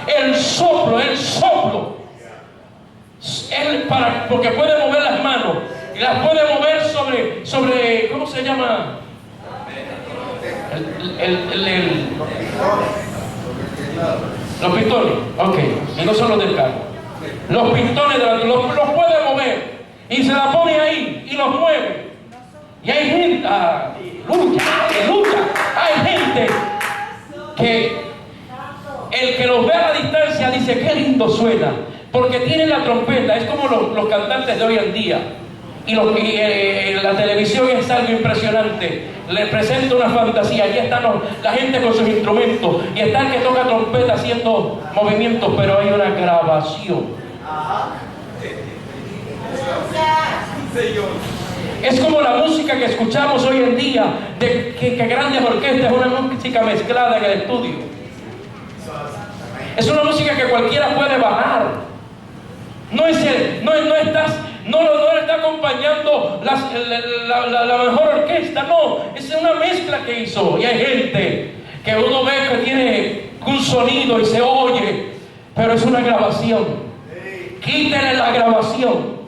El soplo. Porque puede mover las manos. Y las puede mover sobre ¿cómo se llama? Los pistones, ok, y no son los del carro. Los pistones los puede mover y se la pone ahí y los mueve. Y hay gente, aleluya, hay gente que el que los ve a la distancia dice: qué lindo suena, porque tiene la trompeta. Es como los cantantes de hoy en día. Y la televisión es algo impresionante. Le presenta una fantasía. Allí están la gente con sus instrumentos, y está el que toca trompeta haciendo movimientos, pero hay una grabación. Es como la música que escuchamos hoy en día, que grandes orquestas, una música mezclada en el estudio. Es una música que cualquiera puede bajar. No le está acompañando la mejor orquesta, no, es una mezcla que hizo. Y hay gente que uno ve que tiene un sonido y se oye, pero es una grabación. Quítenle la grabación.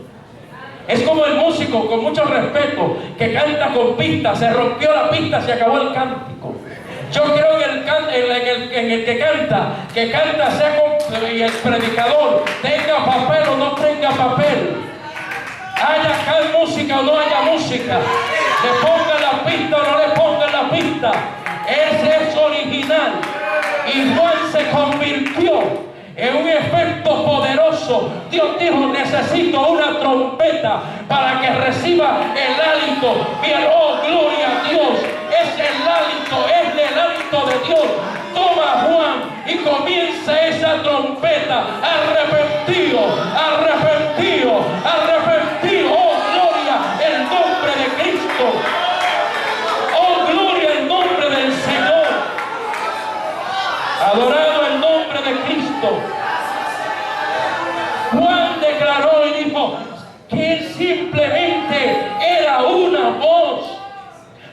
Es como el músico, con mucho respeto, que canta con pista. Se rompió la pista, se acabó el cántico. Yo creo en el que canta sea y el predicador, tenga papel o no tenga papel, haya música o no haya música, le pongan la pista o no le pongan la pista, ese es original. Y Juan se convirtió en un efecto poderoso. Dios dijo: necesito una trompeta para que reciba el hálito. Bien, oh, gloria a Dios. Es el hálito de Dios. Toma Juan y comienza esa trompeta. Arrepentido. Oh, gloria el nombre de Cristo. Oh, gloria el nombre del Señor. Adorado el nombre de Cristo. Juan declaró y dijo que él simplemente era una voz.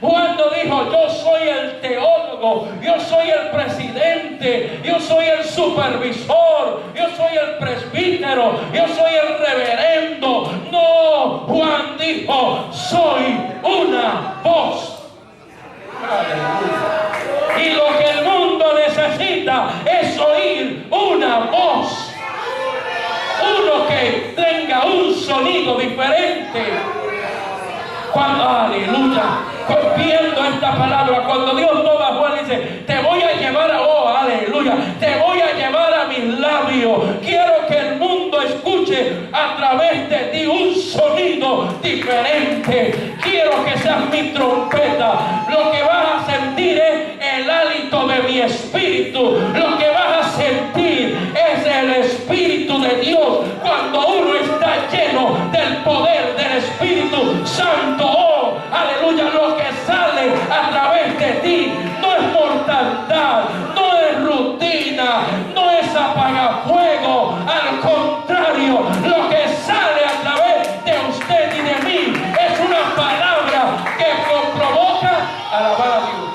Juan no dijo: yo soy el teólogo, yo soy el presidente, yo soy el supervisor, yo soy el presbítero, yo soy el reverendo. No, Juan dijo: soy una voz. Aleluya. Y lo que el mundo necesita es oír una voz. Uno que tenga un sonido diferente. Aleluya, viendo esta palabra, cuando Dios toma a Juan y dice: te voy a llevar aleluya, te voy a llevar a mis labios. Quiero que el mundo escuche a través de ti un sonido diferente. Quiero que seas mi trompeta. Lo que vas a sentir es el hálito de mi espíritu. Lo que vas a sentir es el Espíritu de Dios. Cuando uno está lleno del poder del Espíritu Santo, oh, aleluya, lo que sale a través de ti no es mortandad, no es rutina, no es apagafuego. Al contrario, lo que sale a través de usted y de mí es una palabra que provoca alabar a Dios,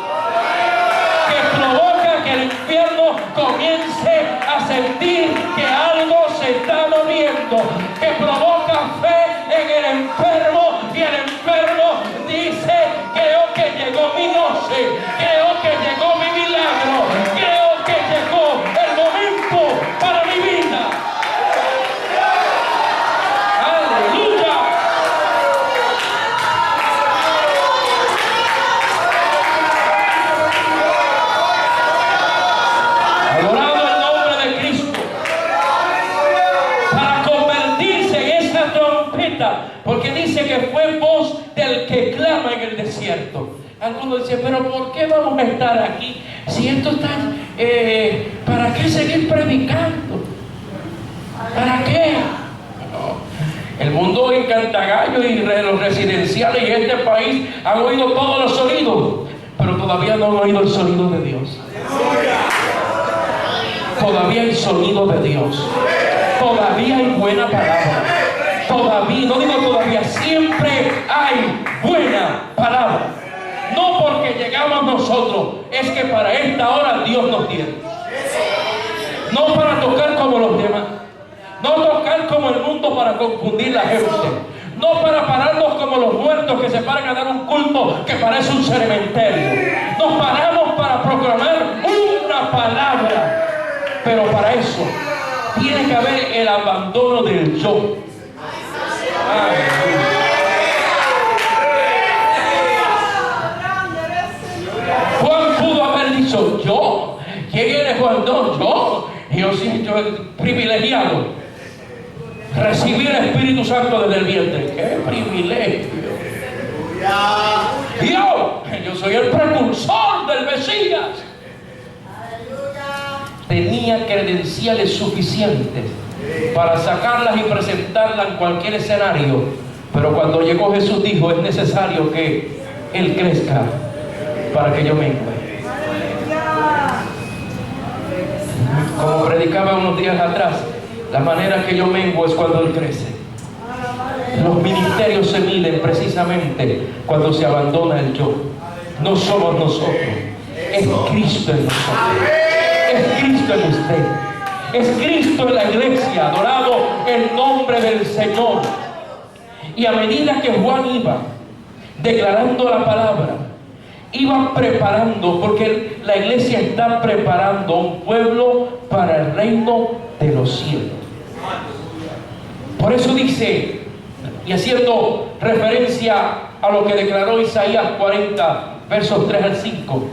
que provoca que el infierno comience a sentir que algo se está moviendo, que provoca fe en el enfermo, y el enfermo dice: creo que llegó mi noche, creo que llegó mi milagro, creo que llegó el momento para mi vida. que fue voz del que clama en el desierto. Algunos dicen, pero ¿por qué vamos a estar aquí? Si esto está, ¿para qué seguir predicando? ¿Para qué? No. El mundo en Cantagallo y los residenciales y este país han oído todos los sonidos, pero todavía no han oído el sonido de Dios. Todavía hay sonido de Dios. Todavía hay buena palabra. Todavía, no digo todavía, siempre hay buena palabra. No porque llegamos nosotros, es que para esta hora Dios nos tiene. No para tocar como los demás. No tocar como el mundo para confundir la gente. No para pararnos como los muertos que se paran a dar un culto que parece un cementerio. Nos paramos para proclamar una palabra. Pero para eso tiene que haber el abandono del yo. Juan pudo haber dicho yo. ¿Quién eres Juan? No, yo. Yo siento privilegiado. Recibir el Espíritu Santo desde el vientre. ¡Qué privilegio! Yo soy el precursor del Mesías. Tenía credenciales suficientes para sacarlas y presentarlas en cualquier escenario. Pero cuando llegó Jesús dijo, es necesario que Él crezca para que yo mengue. Como predicaba unos días atrás, la manera que yo mengo es cuando Él crece. Los ministerios se miden precisamente cuando se abandona el yo. No somos nosotros, es Cristo en nosotros. Es Cristo en usted. Es Cristo en la iglesia. Adorado el nombre del Señor. Y a medida que Juan iba declarando la palabra, iba preparando, porque la iglesia está preparando un pueblo para el reino de los cielos. Por eso dice, y haciendo referencia a lo que declaró Isaías 40, versos 3 al 5,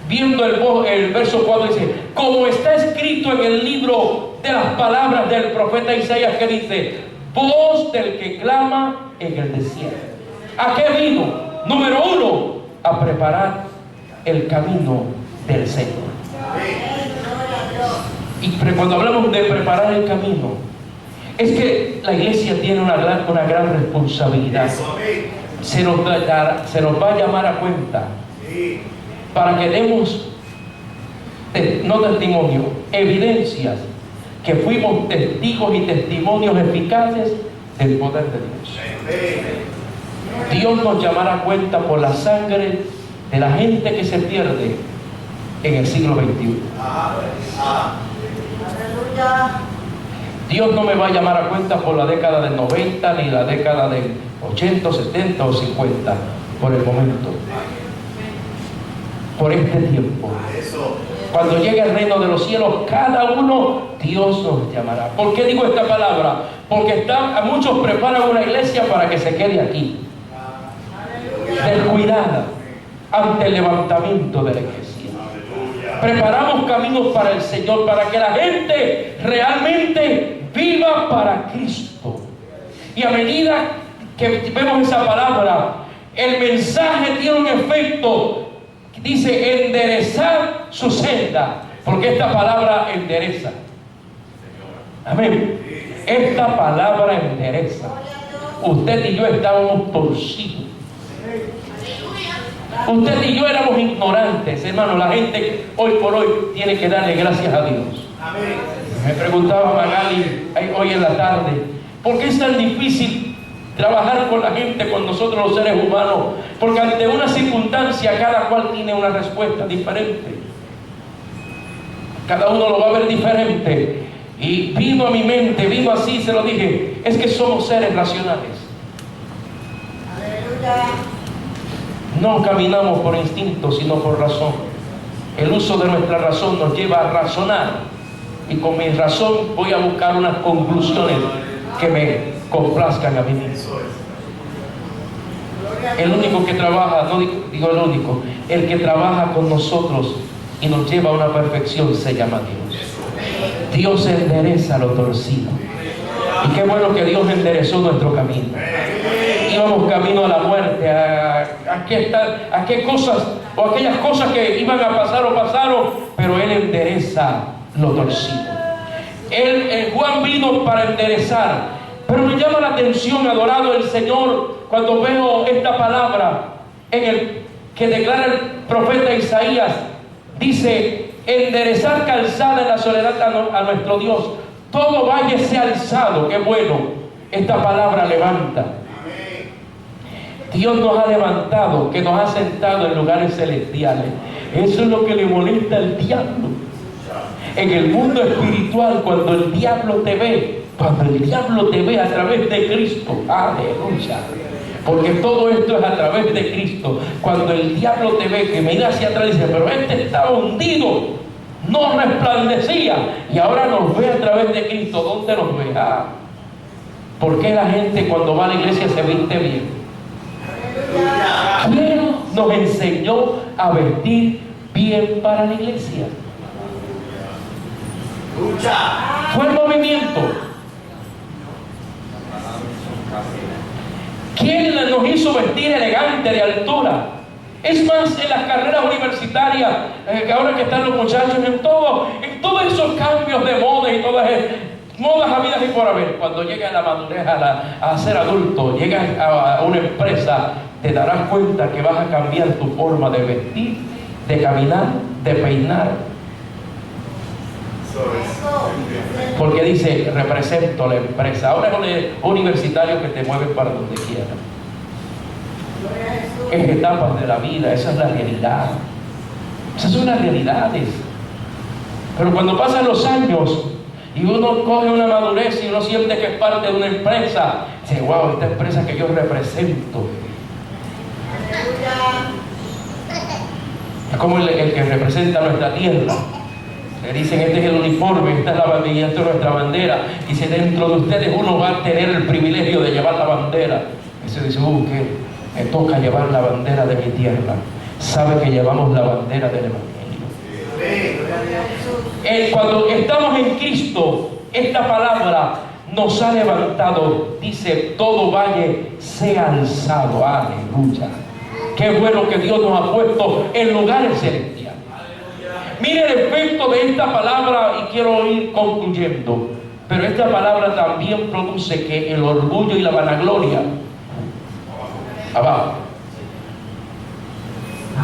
viendo el verso 4, dice, como está escrito en el libro de las palabras del profeta Isaías, que dice, voz del que clama en el desierto. ¿A qué vino? Número 1, a preparar el camino del Señor. Y cuando hablamos de preparar el camino, es que la iglesia tiene una gran responsabilidad. Se nos va a llamar a cuenta para que demos, no testimonio, evidencias que fuimos testigos y testimonios eficaces del poder de Dios. Dios nos llamará a cuenta por la sangre de la gente que se pierde en el siglo XXI. Dios no me va a llamar a cuenta por la década del 90, ni la década del 80, 70 o 50, por el momento. Por este tiempo. Cuando llegue el reino de los cielos, cada uno, Dios nos llamará. ¿Por qué digo esta palabra? Porque muchos preparan una iglesia para que se quede aquí, descuidada ante el levantamiento de la iglesia. Preparamos caminos para el Señor, para que la gente realmente viva para Cristo. Y a medida que vemos esa palabra, el mensaje tiene un efecto. Dice, enderezar su senda, porque esta palabra endereza. Amén. Esta palabra endereza. Usted y yo estábamos torcidos. Usted y yo éramos ignorantes, hermano. La gente hoy por hoy tiene que darle gracias a Dios. Me preguntaba Magali hoy en la tarde, ¿por qué es tan difícil trabajar con la gente, con nosotros los seres humanos? Porque ante una circunstancia cada cual tiene una respuesta diferente. Cada uno lo va a ver diferente. Y vino a mi mente, vino así, se lo dije, es que somos seres racionales. Aleluya. No caminamos por instinto, sino por razón. El uso de nuestra razón nos lleva a razonar. Y con mi razón voy a buscar unas conclusiones que me complazcan a mí mismo. El único que trabaja, no digo el único, el que trabaja con nosotros y nos lleva a una perfección se llama Dios. Dios endereza lo torcido. Y qué bueno que Dios enderezó nuestro camino. íbamos camino a la muerte, a qué cosas, o aquellas cosas que iban a pasar o pasaron, pero Él endereza lo torcido. Juan vino para enderezar, pero me llama la atención, adorado el Señor, cuando veo esta palabra en el que declara el profeta Isaías. Dice: enderezar calzada en la soledad a nuestro Dios, todo valle sea alzado. Qué bueno, esta palabra levanta. Dios nos ha levantado, que nos ha sentado en lugares celestiales. Eso es lo que le molesta al diablo. En el mundo espiritual, cuando el diablo te ve a través de Cristo, aleluya, porque todo esto es a través de Cristo. Cuando el diablo te ve, que mira hacia atrás y dice: pero este estaba hundido, no resplandecía, y ahora nos ve a través de Cristo. ¿Dónde nos ve? ¿Por qué la gente cuando va a la iglesia se viste bien? ¿Quién nos enseñó a vestir bien para la iglesia? Fue el movimiento. ¿Quién nos hizo vestir elegante, de altura? Es más, en las carreras universitarias, que ahora que están los muchachos, en todos esos cambios de moda y todas modas habidas y por haber, cuando llegas a la madurez, a ser adulto, llegas a una empresa, te darás cuenta que vas a cambiar tu forma de vestir, de caminar, de peinar. Porque dice: represento la empresa. Ahora es un universitario que te mueve para donde quiera. Es etapas de la vida, esa es la realidad. Esas son las realidades. Pero cuando pasan los años y uno coge una madurez y uno siente que es parte de una empresa, dice: wow, esta empresa que yo represento. Es como el que representa nuestra tierra. Le dicen: este es el uniforme, esta es la bandera, esta es nuestra bandera. Dice: dentro de ustedes uno va a tener el privilegio de llevar la bandera. Ese dice: que me toca llevar la bandera de mi tierra. Sabe que llevamos la bandera del Evangelio. Cuando estamos en Cristo, esta palabra nos ha levantado. Dice: todo valle sea alzado. Aleluya. Qué bueno que Dios nos ha puesto en lugares celestiales. Mire el efecto de esta palabra, y quiero ir concluyendo. Pero esta palabra también produce que el orgullo y la vanagloria, abajo,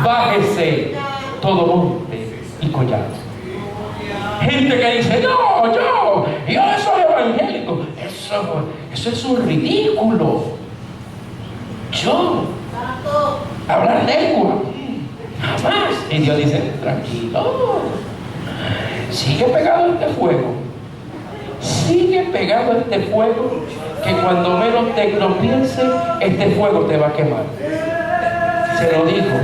bájese todo monte y collado. Gente que dice: no, yo soy evangélico. Eso es un ridículo. Yo hablar lengua, jamás. Y Dios dice: tranquilo, sigue pegado a este fuego, sigue pegado a este fuego, que cuando menos te lo pienses, este fuego te va a quemar. Se lo dijo.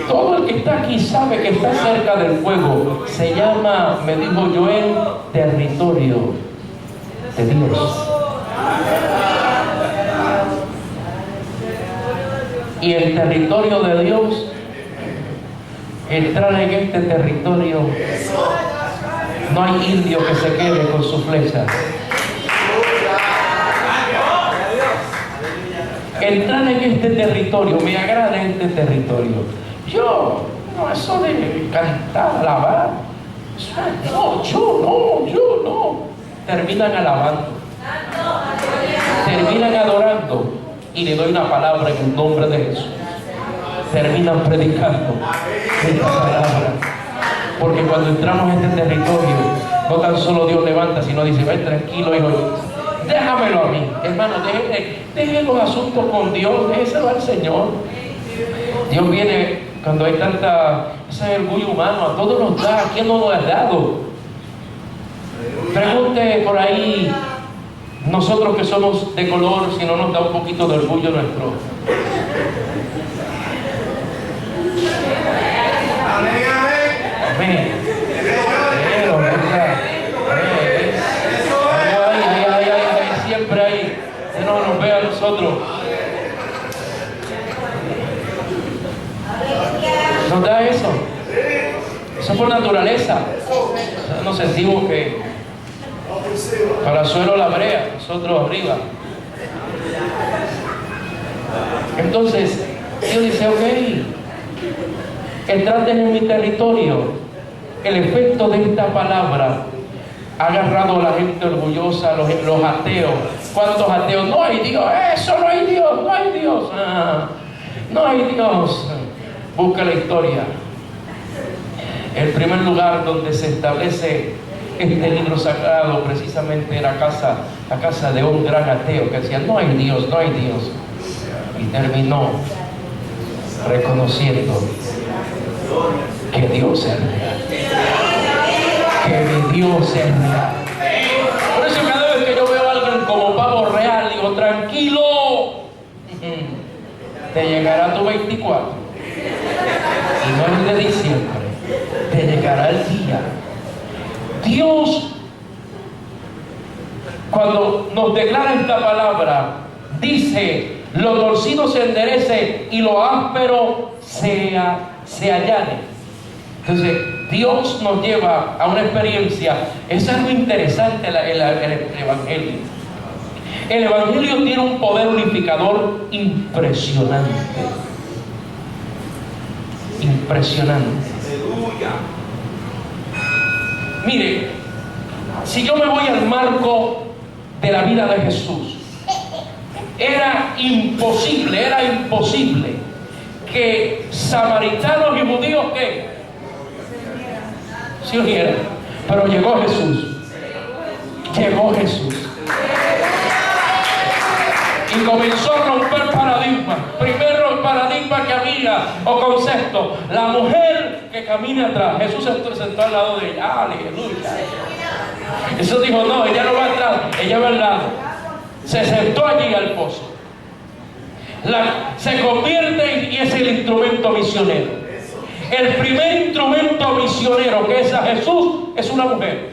Todo el que está aquí sabe que está cerca del fuego. Se llama, me dijo Joel, territorio de Dios. Y el territorio de Dios, entrar en este territorio, no hay indio que se quede con su flecha. Entrar en este territorio, me agrada este territorio. Yo, no, eso de cantar, alabar, no, yo no. Terminan alabando, terminan adorando, y le doy una palabra en el nombre de Jesús. Terminan predicando esta palabra. Porque cuando entramos en este territorio, no tan solo Dios levanta, sino dice: ven tranquilo, hijo, déjamelo a mí. Hermano, deje los asuntos con Dios, déjeselo al Señor. Dios viene cuando hay ese orgullo humano, a todos nos da. ¿A quién no nos ha dado? Pregunte por ahí, nosotros que somos de color, si no nos da un poquito de orgullo nuestro. Amén. Siempre ahí, que no nos vea a nosotros. ¿Nos da eso? Eso es por naturaleza. Nos sentimos que Palazuelo la brea, nosotros arriba. Entonces, Dios dice, ok, entraste en mi territorio. El efecto de esta palabra ha agarrado a la gente orgullosa, los ateos. ¿Cuántos ateos? No hay Dios, eso no hay Dios, no hay Dios. No hay Dios. Busca la historia. El primer lugar donde se establece este libro sagrado precisamente era la casa de un gran ateo que decía, no hay Dios, no hay Dios. Y terminó reconociendo que Dios es real. Que mi Dios es real. Por eso cada vez que yo veo a alguien como pavo real, digo, tranquilo, te llegará tu 24. Y no es de diciembre, te llegará el día. Dios, cuando nos declara esta palabra, dice, lo torcido se enderece y lo áspero se allane. Entonces, Dios nos lleva a una experiencia. Es algo interesante el Evangelio. El Evangelio tiene un poder unificador impresionante. Impresionante. Mire, si yo me voy al marco de la vida de Jesús, era imposible que samaritanos y judíos que se unieran. Pero llegó Jesús. Y comenzó a romper paradigmas. Primero el paradigma que había, o concepto, la mujer que camina atrás. Jesús se sentó al lado de ella. Aleluya. Jesús dijo, no, ella no va atrás, ella va al lado. Se sentó allí al pozo. Se convierte y es el instrumento misionero. El primer instrumento misionero que es a Jesús es una mujer.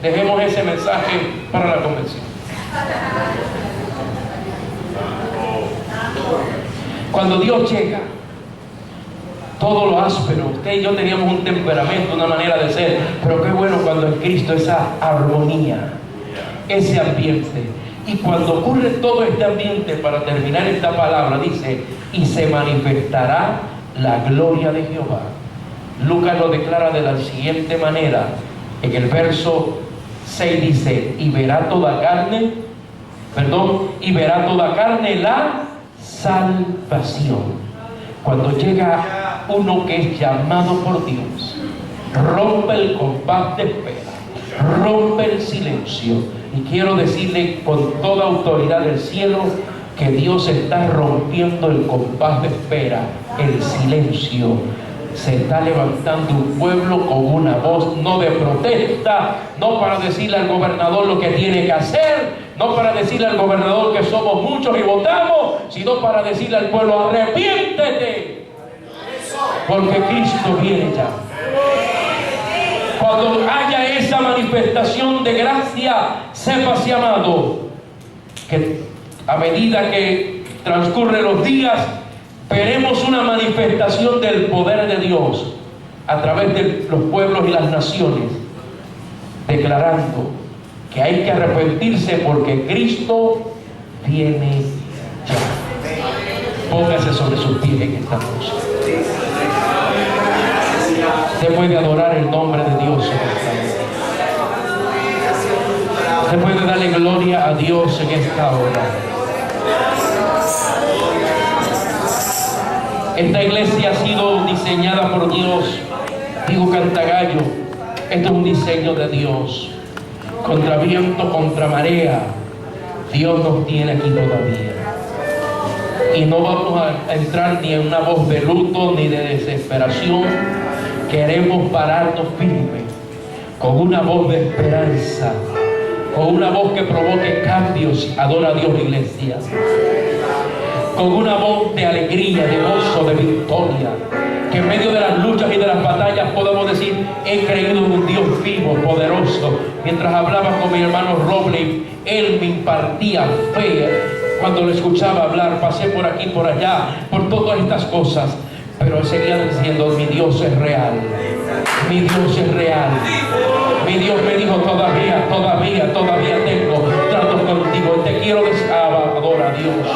Dejemos ese mensaje para la convención. Cuando Dios llega, todo lo áspero, usted y yo teníamos un temperamento, una manera de ser, pero qué bueno cuando en Cristo esa armonía, ese ambiente. Y cuando ocurre todo este ambiente, para terminar esta palabra, dice, y se manifestará la gloria de Jehová. Lucas lo declara de la siguiente manera. En el verso 6 dice, y verá toda carne la salvación. Cuando llega uno que es llamado por Dios, rompe el compás de espera, rompe el silencio. Y quiero decirle con toda autoridad del cielo que Dios está rompiendo el compás de espera, el silencio. Se está levantando un pueblo con una voz no de protesta, no para decirle al gobernador lo que tiene que hacer, no para decirle al gobernador que somos muchos y votamos, sino para decirle al pueblo, arrepiéntete, porque Cristo viene ya. Cuando haya esa manifestación de gracia, sépase, amado, que a medida que transcurren los días, veremos una manifestación del poder de Dios a través de los pueblos y las naciones, declarando que hay que arrepentirse porque Cristo viene ya. Póngase sobre sus pies en esta noche. Usted puede adorar el nombre de Dios en esta noche. Usted puede darle gloria a Dios en esta hora. Esta iglesia ha sido diseñada por Dios. Digo Cantagallo, esto es un diseño de Dios. Contra viento, contra marea, Dios nos tiene aquí todavía. Y no vamos a entrar ni en una voz de luto ni de desesperación. Queremos pararnos firmes, con una voz de esperanza, con una voz que provoque cambios. Adora a Dios, iglesia. Con una voz de alegría, de gozo, de victoria. Que en medio de las luchas y de las batallas podamos decir, he creído en un Dios vivo, poderoso. Mientras hablaba con mi hermano Roble, él me impartía fe. Cuando lo escuchaba hablar, pasé por aquí, por allá, por todas estas cosas. Pero seguía diciendo, mi Dios es real. Mi Dios es real. Mi Dios me dijo, todavía tengo tratos contigo. Te quiero adora a Dios.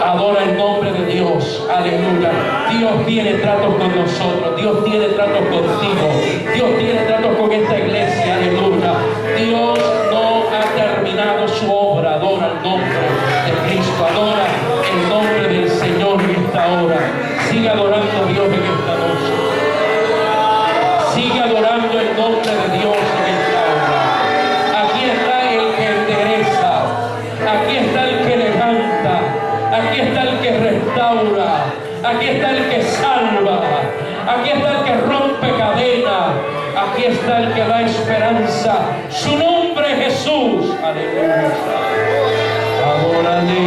Adora el nombre de Dios. Aleluya. Dios tiene tratos con nosotros. Dios tiene tratos contigo. Dios tiene tratos con esta iglesia. Aleluya. Dios no ha terminado su obra. Adora el nombre de Cristo. Adora el nombre del Señor en esta hora. Sigue adorando a Dios en esta noche. Sigue adorando el nombre de Dios en esta hora. Aquí está el que endereza. Aquí está el que levanta. Aquí está el que restaura. Aquí está el que salva. Aquí está el que rompe cadenas. Aquí está el que da esperanza. Su nombre es Jesús. Aleluya. Adórale.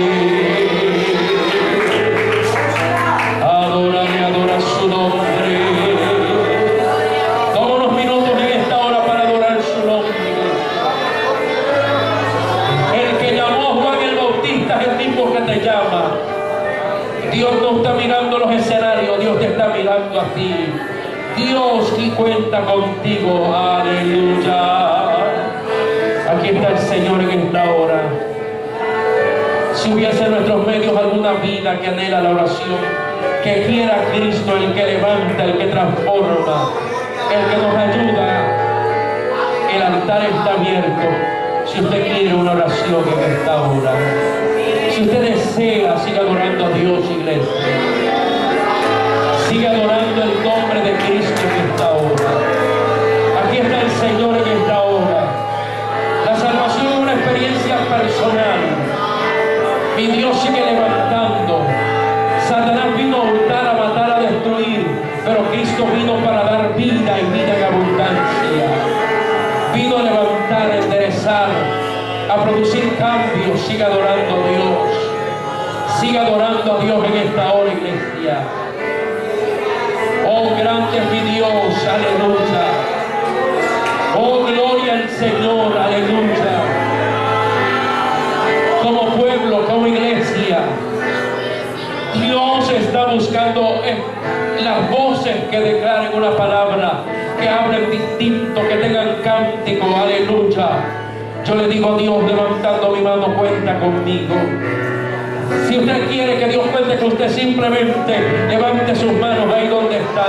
Adórale, adora su nombre. Toma unos minutos en esta hora para adorar su nombre. El que llamó a Juan el Bautista es el mismo que te llama. Dios no está mirando los escenarios, Dios te está mirando a ti. Dios que cuenta contigo. Aleluya. Aquí está el Señor en esta hora. Si hubiese en nuestros medios alguna vida que anhela la oración, que quiera a Cristo, el que levanta, el que transforma, el que nos ayuda, el altar está abierto. Si usted quiere una oración en esta hora, si usted desea, siga adorando a Dios, iglesia. Sigue adorando el nombre de Cristo en esta hora. Aquí está el Señor en esta hora. La salvación es una experiencia personal. Mi Dios sigue levantando. Satanás vino a hurtar, a matar, a destruir, pero Cristo vino para dar vida y vida en abundancia. Vino a levantar, a enderezar, a producir cambios. Sigue adorando a Dios. Sigue adorando a Dios en esta hora, iglesia. Oh, grande es mi Dios, aleluya. Oh, gloria al Señor, aleluya. Como pueblo, como iglesia, Dios está buscando las voces que declaren una palabra, que hablen distinto, que tengan cántico, aleluya. Yo le digo a Dios, levantando mi mano, cuenta conmigo. Si usted quiere que Dios cuente con usted, simplemente levante sus manos ahí donde está,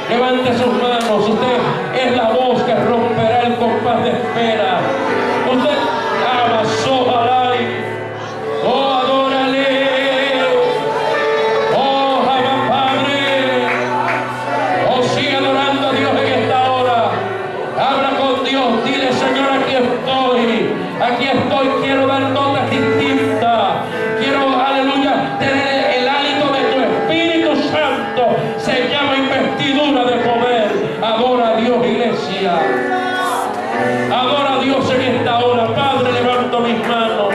levante sus manos. Usted es la voz que romperá el compás de espera. Usted ama, sojalai, oh, adórale, oh, ama, Padre, oh, sigue adorando a Dios en esta hora. Habla con Dios, dile, Señor, aquí estoy, quiero dar notas distintas. Quiero, aleluya, tener el hálito de tu Espíritu Santo. Se llama investidura de poder. Adora a Dios, iglesia. Adora a Dios en esta hora. Padre, levanto mis manos.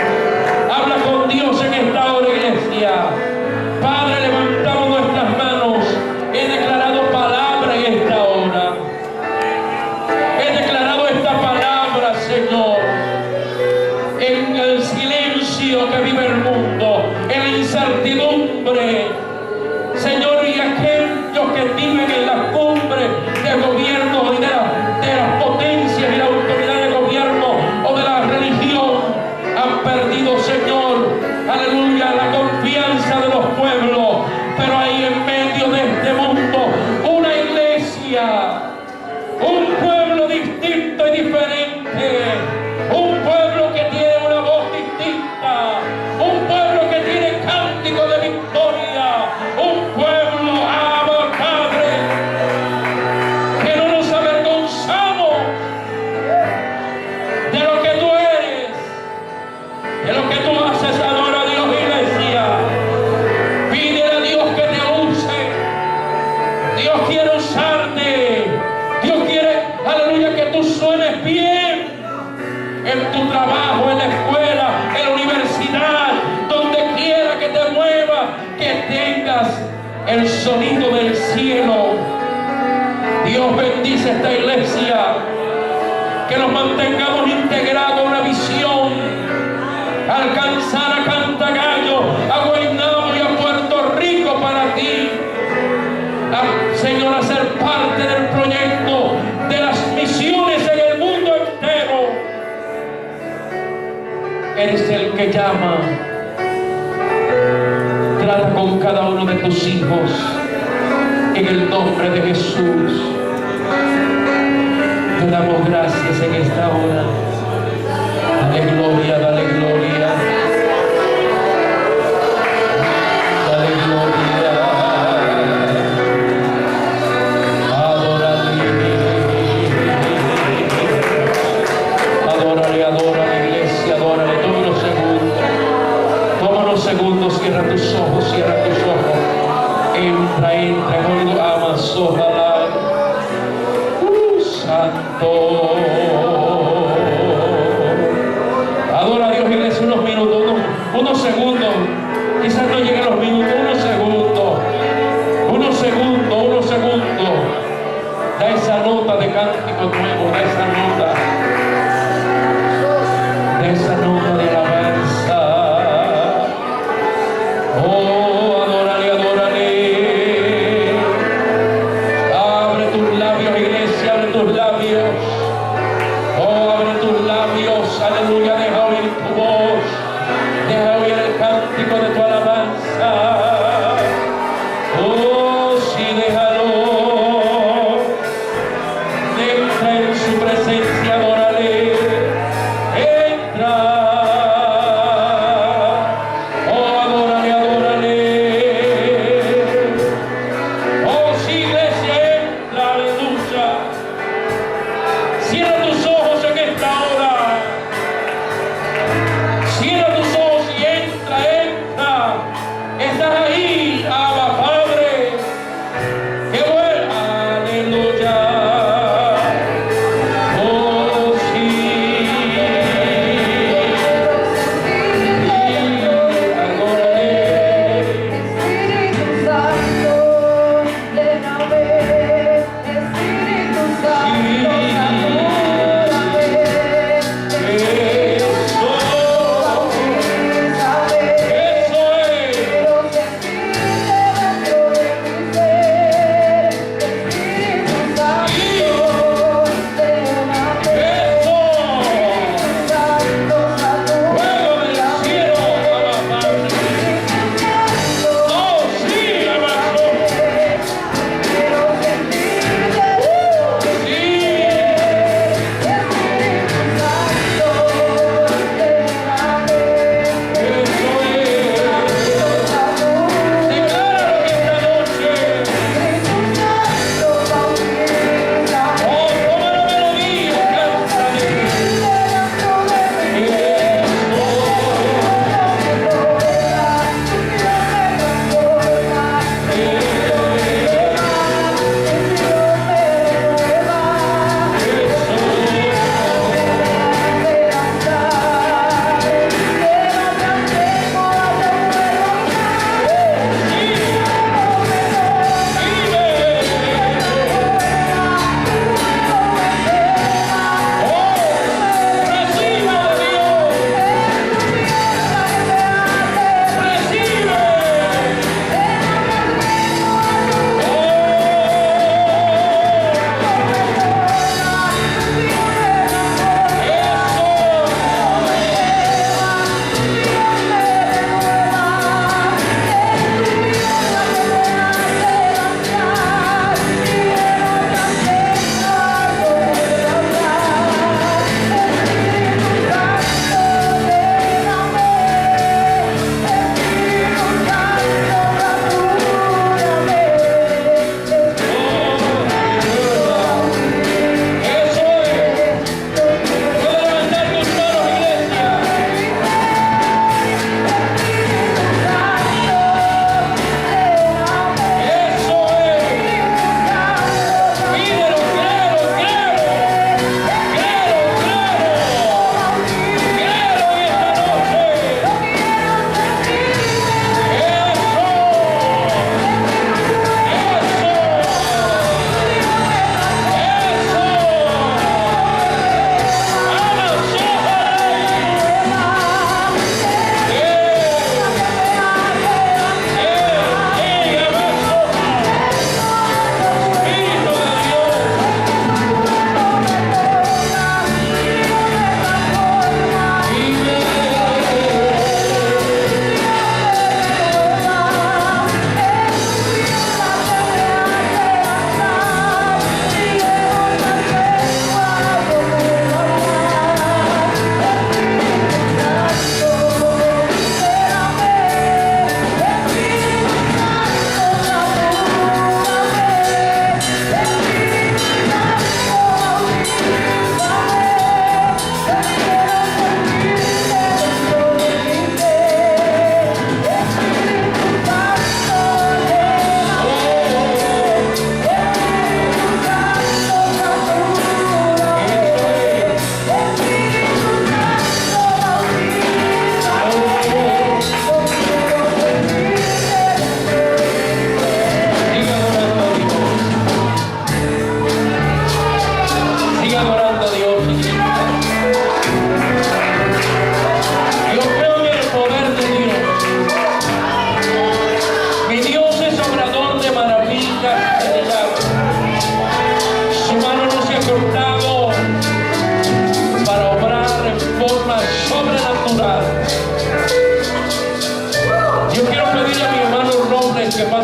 Habla con Dios en esta hora, iglesia. Padre, levantamos nuestras manos. He declarado palabra en esta hora. He declarado esta palabra, Señor. En el silencio que vive el mundo, en la incertidumbre, Señor, y aquellos que viven en la cumbre de gobierno y de las potencias y la autoridad de gobierno o de la religión han perdido, Señor, aleluya, la confianza de los pueblos. Pero hay en medio de este mundo una iglesia, un pueblo distinto y diferente, un pueblo que tiene una voz distinta, un pueblo que tiene cántico de victoria, un pueblo, ama, Padre, que no nos avergonzamos de lo que tú eres, de lo que tú haces. Adora a Dios, iglesia. Pídele a Dios que te use. Dios quiere usarte. Dios quiere, aleluya, que tú suenes bien en tu trabajo, en la escuela, en la universidad, donde quiera que te muevas, que tengas el sonido del cielo. Dios bendice esta iglesia, que nos mantengamos integrados a una visión, alcanzar a Cantagallo, a Guaynabo y a Puerto Rico para ti. Señor, a ser parte del proyecto de las misiones en el mundo entero. eres el que llama. Trata con cada uno de tus hijos en el nombre de Jesús. Te damos gracias en esta hora. Dale gloria, dale gloria. Dale gloria. Adórale. Adórale, adórale, iglesia, adórale. Toma unos segundos. Toma unos segundos, cierra tus ojos, cierra tus ojos. Entra, entra, en amas, ojalá. Santo. Adora a Dios, iglesia, unos minutos, unos segundos. Quizás no lleguen los minutos, unos segundos. Unos segundos, unos segundos. Da esa nota de cántico nuevo, da esa nota. Da esa nota de alabanza. Oh, adórale, adórale. Abre tus labios, iglesia, abre tus labios. Oh, abre tus labios, aleluya, deja oír tu voz. Deja oír el cántico de tu alabanza. Oh, sí, déjalo. Entra en su presencia, adórale. Entra. Oh, adórale, adórale. Oh, sí, iglesia, entra, aleluya. Cierra tus ojos en esta hora. Cierra tus ojos y entra, entra. Estás ahí, Abba Padre.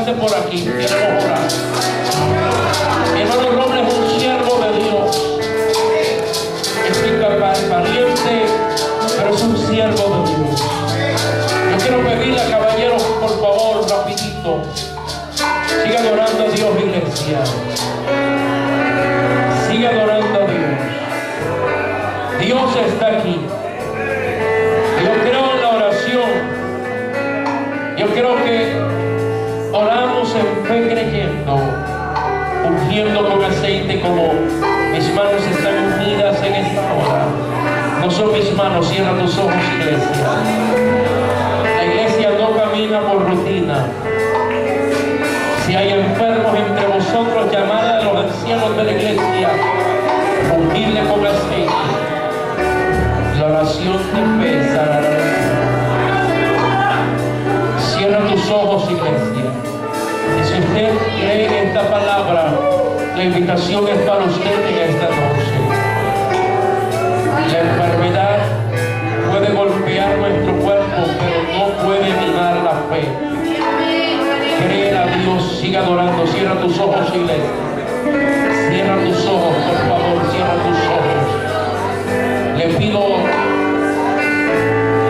pase por aquí, queremos orar. Mi hermano Robles es un siervo de Dios. Es incapaz, pariente, pero es un siervo de Dios. Yo quiero pedirle a caballeros, por favor, rapidito, siga adorando a Dios, iglesia. Siga adorando a Dios. Dios está aquí. Yo creo en la oración. Yo creo que oramos en fe creyendo, ungiendo con aceite, como mis manos están unidas en esta hora. No son mis manos, cierra tus ojos, iglesia. La iglesia no camina por rutina. Si hay enfermos entre vosotros, llamad a los ancianos de la iglesia, ungirle con aceite. La oración de fe sanará. Cierra tus ojos, iglesia. Y si usted cree en esta palabra, la invitación es para usted en esta noche. La enfermedad puede golpear nuestro cuerpo, pero no puede minar la fe. Cree a Dios, siga adorando. Cierra tus ojos, iglesia. Cierra tus ojos, por favor, cierra tus ojos. Le pido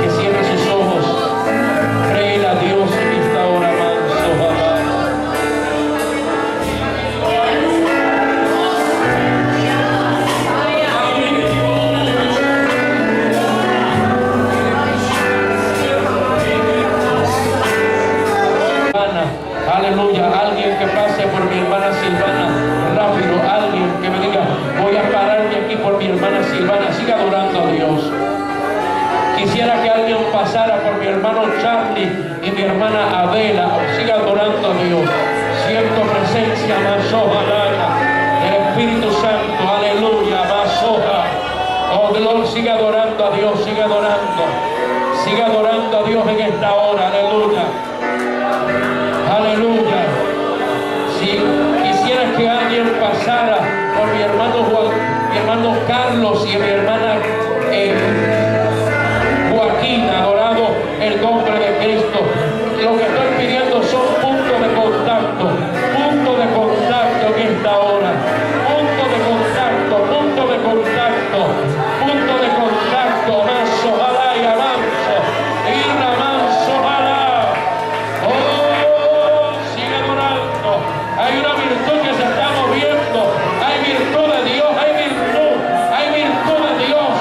que cierre sus ojos. Cree a Dios en esta hora, manso, aleluya. Alguien que pase por mi hermana Silvana rápido, alguien que me diga, voy a pararme aquí por mi hermana Silvana. Siga adorando a Dios. Quisiera que alguien pasara por mi hermano Charlie y mi hermana Adela. Siga adorando a Dios. Siento presencia más del Espíritu Santo, aleluya, más hoja. Oh, gloria, siga adorando a Dios, siga adorando. Siga adorando a Dios en esta hora, aleluya. Aleluya. Si quisiera que alguien pasara por mi hermano Juan, mi hermano Carlos y mi hermana Joaquín, adorado el nombre de Cristo. Lo que estoy pidiendo son puntos de contacto en esta hora. Punto de contacto. Manso, ojalá y avanzo. Irra manso, ojalá. Oh, sigue adorando. Hay una virtud que se está moviendo. Hay virtud de Dios, hay virtud de Dios.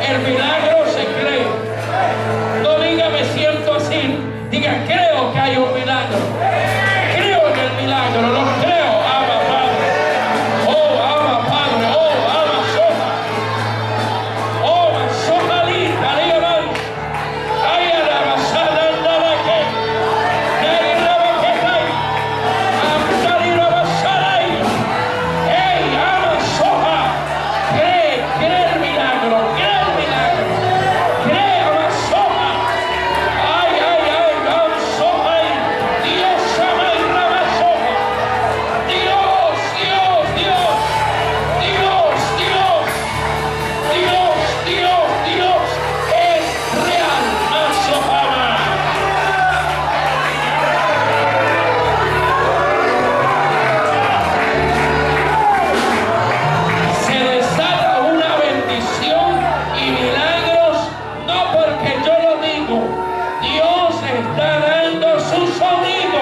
El milagro se cree. No diga me siento así. Diga creo que hay un milagro. Creo en el milagro. Lo creo. Ama Padre. Oh, ama Padre. Oh, ama Soja. Oh, Sojalita. Dígame. Ay, a la basada andaba que. Nadie raba que hay. Amtari la basada ahí. Ey, ama Soja. Cree el milagro. Cree el milagro. Cree, ama Soja. Ay, ay, ay, ama Soja ahí. Dios ama y raba Soja. Dios, Dios, Dios. Dios, Dios. Dios, Dios, Dios es real. Masojama. Se desata una bendición y milagros, no porque yo lo digo. Dios está dando su sonido.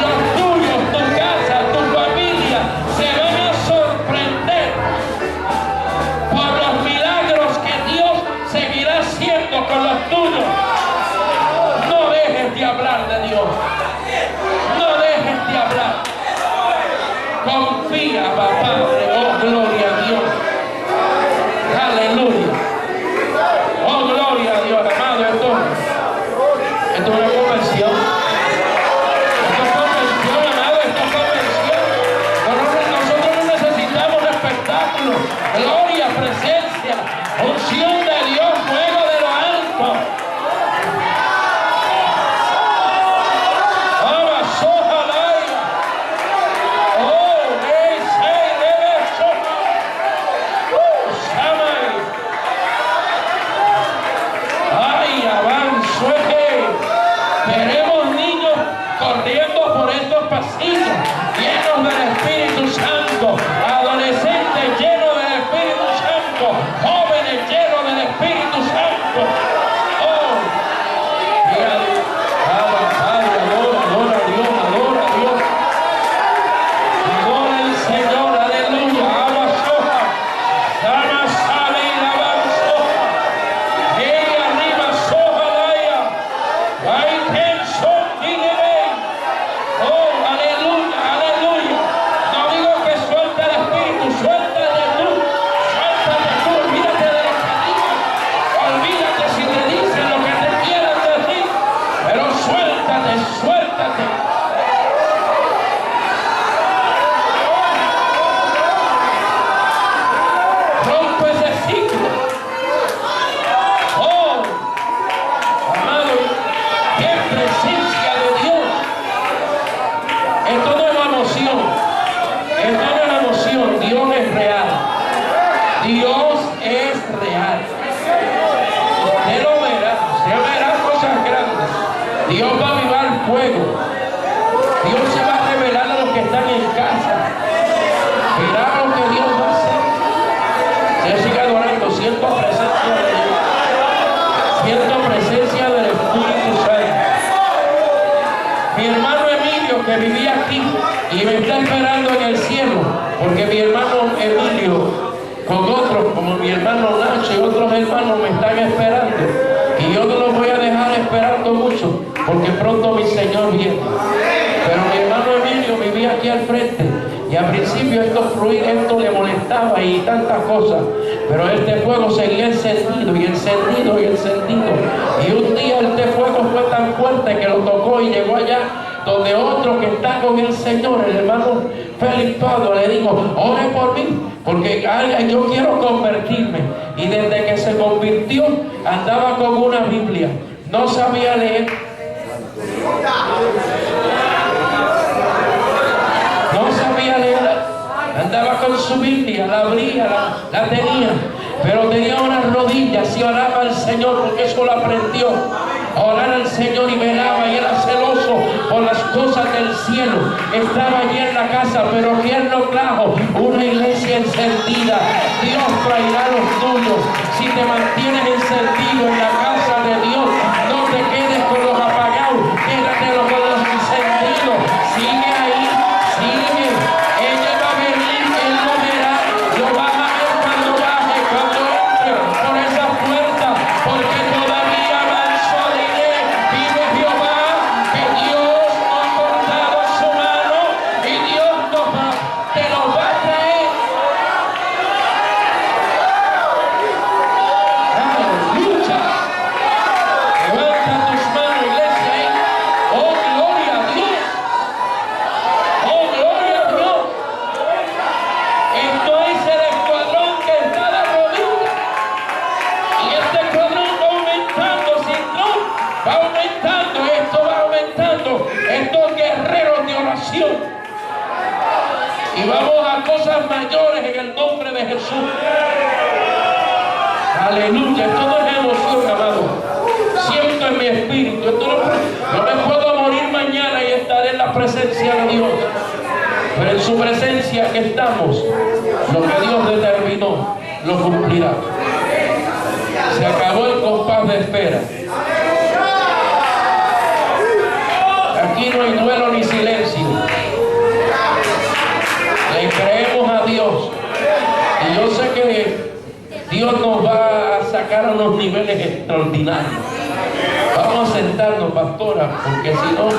Los tuyos, tu casa, tu familia se van a sorprender por los milagros que Dios seguirá haciendo con los tuyos. No dejes de hablar de Dios. No dejes de hablar. Confía, Padre. Oh, gloria a Dios. Aleluya. Oh, gloria a Dios, amado. Esto es una convención. Esto es convención, amado. Esto es convención. Nosotros no necesitamos espectáculo. Gloria, presencia, unción de Dios, fuego de lo alto. Ama Sojalaya. Oh, Samay. Ay, avanzo. Veremos niños corriendo por estos pasillos llenos del Espíritu Santo, adolescentes llenos del Espíritu Santo, jóvenes llenos del Espíritu Santo. Oh, y Padre, adora a Dios, adora a Dios. Adora al Señor, aleluya. Ama Soja. Dama sale y lava Soja. Ella arriba Soja Laya. Hay tensión, dígame. Oh, aleluya, aleluya. No digo que suelta el Espíritu, suéltate tú. Suéltate tú, olvídate de lo que digan. Olvídate si te dicen lo que te quieran decir. Pero suéltate, suéltate. Rompe ese ciclo. Oh, amado, qué presencia de Dios. Esto no es emoción. Esto no es emoción. Dios es real. Dios es real. Usted lo verá. Usted verá cosas grandes. Dios va a avivar fuego. Dios se va a revelar a los que están en casa. Verá lo que Dios va a hacer. Yo sigo adorando, siento presencia de Dios. Siento presencia del Espíritu Santo. Mi hermano Emilio, que vivía aquí y me está esperando en el cielo, porque mi hermano Emilio, con otros, como mi hermano Nacho y otros hermanos, me están esperando. Y yo no los voy a dejar esperando mucho, porque pronto mi Señor viene. Pero mi hermano Emilio vivía aquí al frente. Y al principio esto le molestaba y tantas cosas, pero este fuego seguía encendido y encendido y encendido. Y un día este fuego fue tan fuerte que lo tocó y llegó allá donde otro que está con el Señor, el hermano Félix Pablo, le dijo: ore por mí, porque yo quiero convertirme. Y desde que se convirtió andaba con una Biblia, no sabía leer. No sabía leer, andaba con su Biblia, la abría, la tenía, pero tenía unas rodillas y oraba al Señor, porque eso lo aprendió. Orar al Señor y velaba y era celoso por las cosas del cielo. Estaba allí en la casa, pero ¿quién lo trajo? Una iglesia encendida. Dios traerá los tuyos. Si te mantienes encendido en la casa de Dios, no te quedes con los apagados, quédate con los encendidos. Sigue ahí, sigue. Ella va a venir, él lo verá, lo vas a ver cuando vas las cosas mayores en el nombre de Jesús. Aleluya. Esto no es emoción, amado. Siento en mi espíritu. Esto no me puedo morir mañana y estar en la presencia de Dios. Pero en su presencia que estamos, lo que Dios determinó, lo cumplirá. Se acabó el compás de espera. Aquí no hay duelo ni silencio. Le creemos a Dios. Y yo sé que Dios nos va a sacar a unos niveles extraordinarios. Vamos a sentarnos, pastora, porque si no...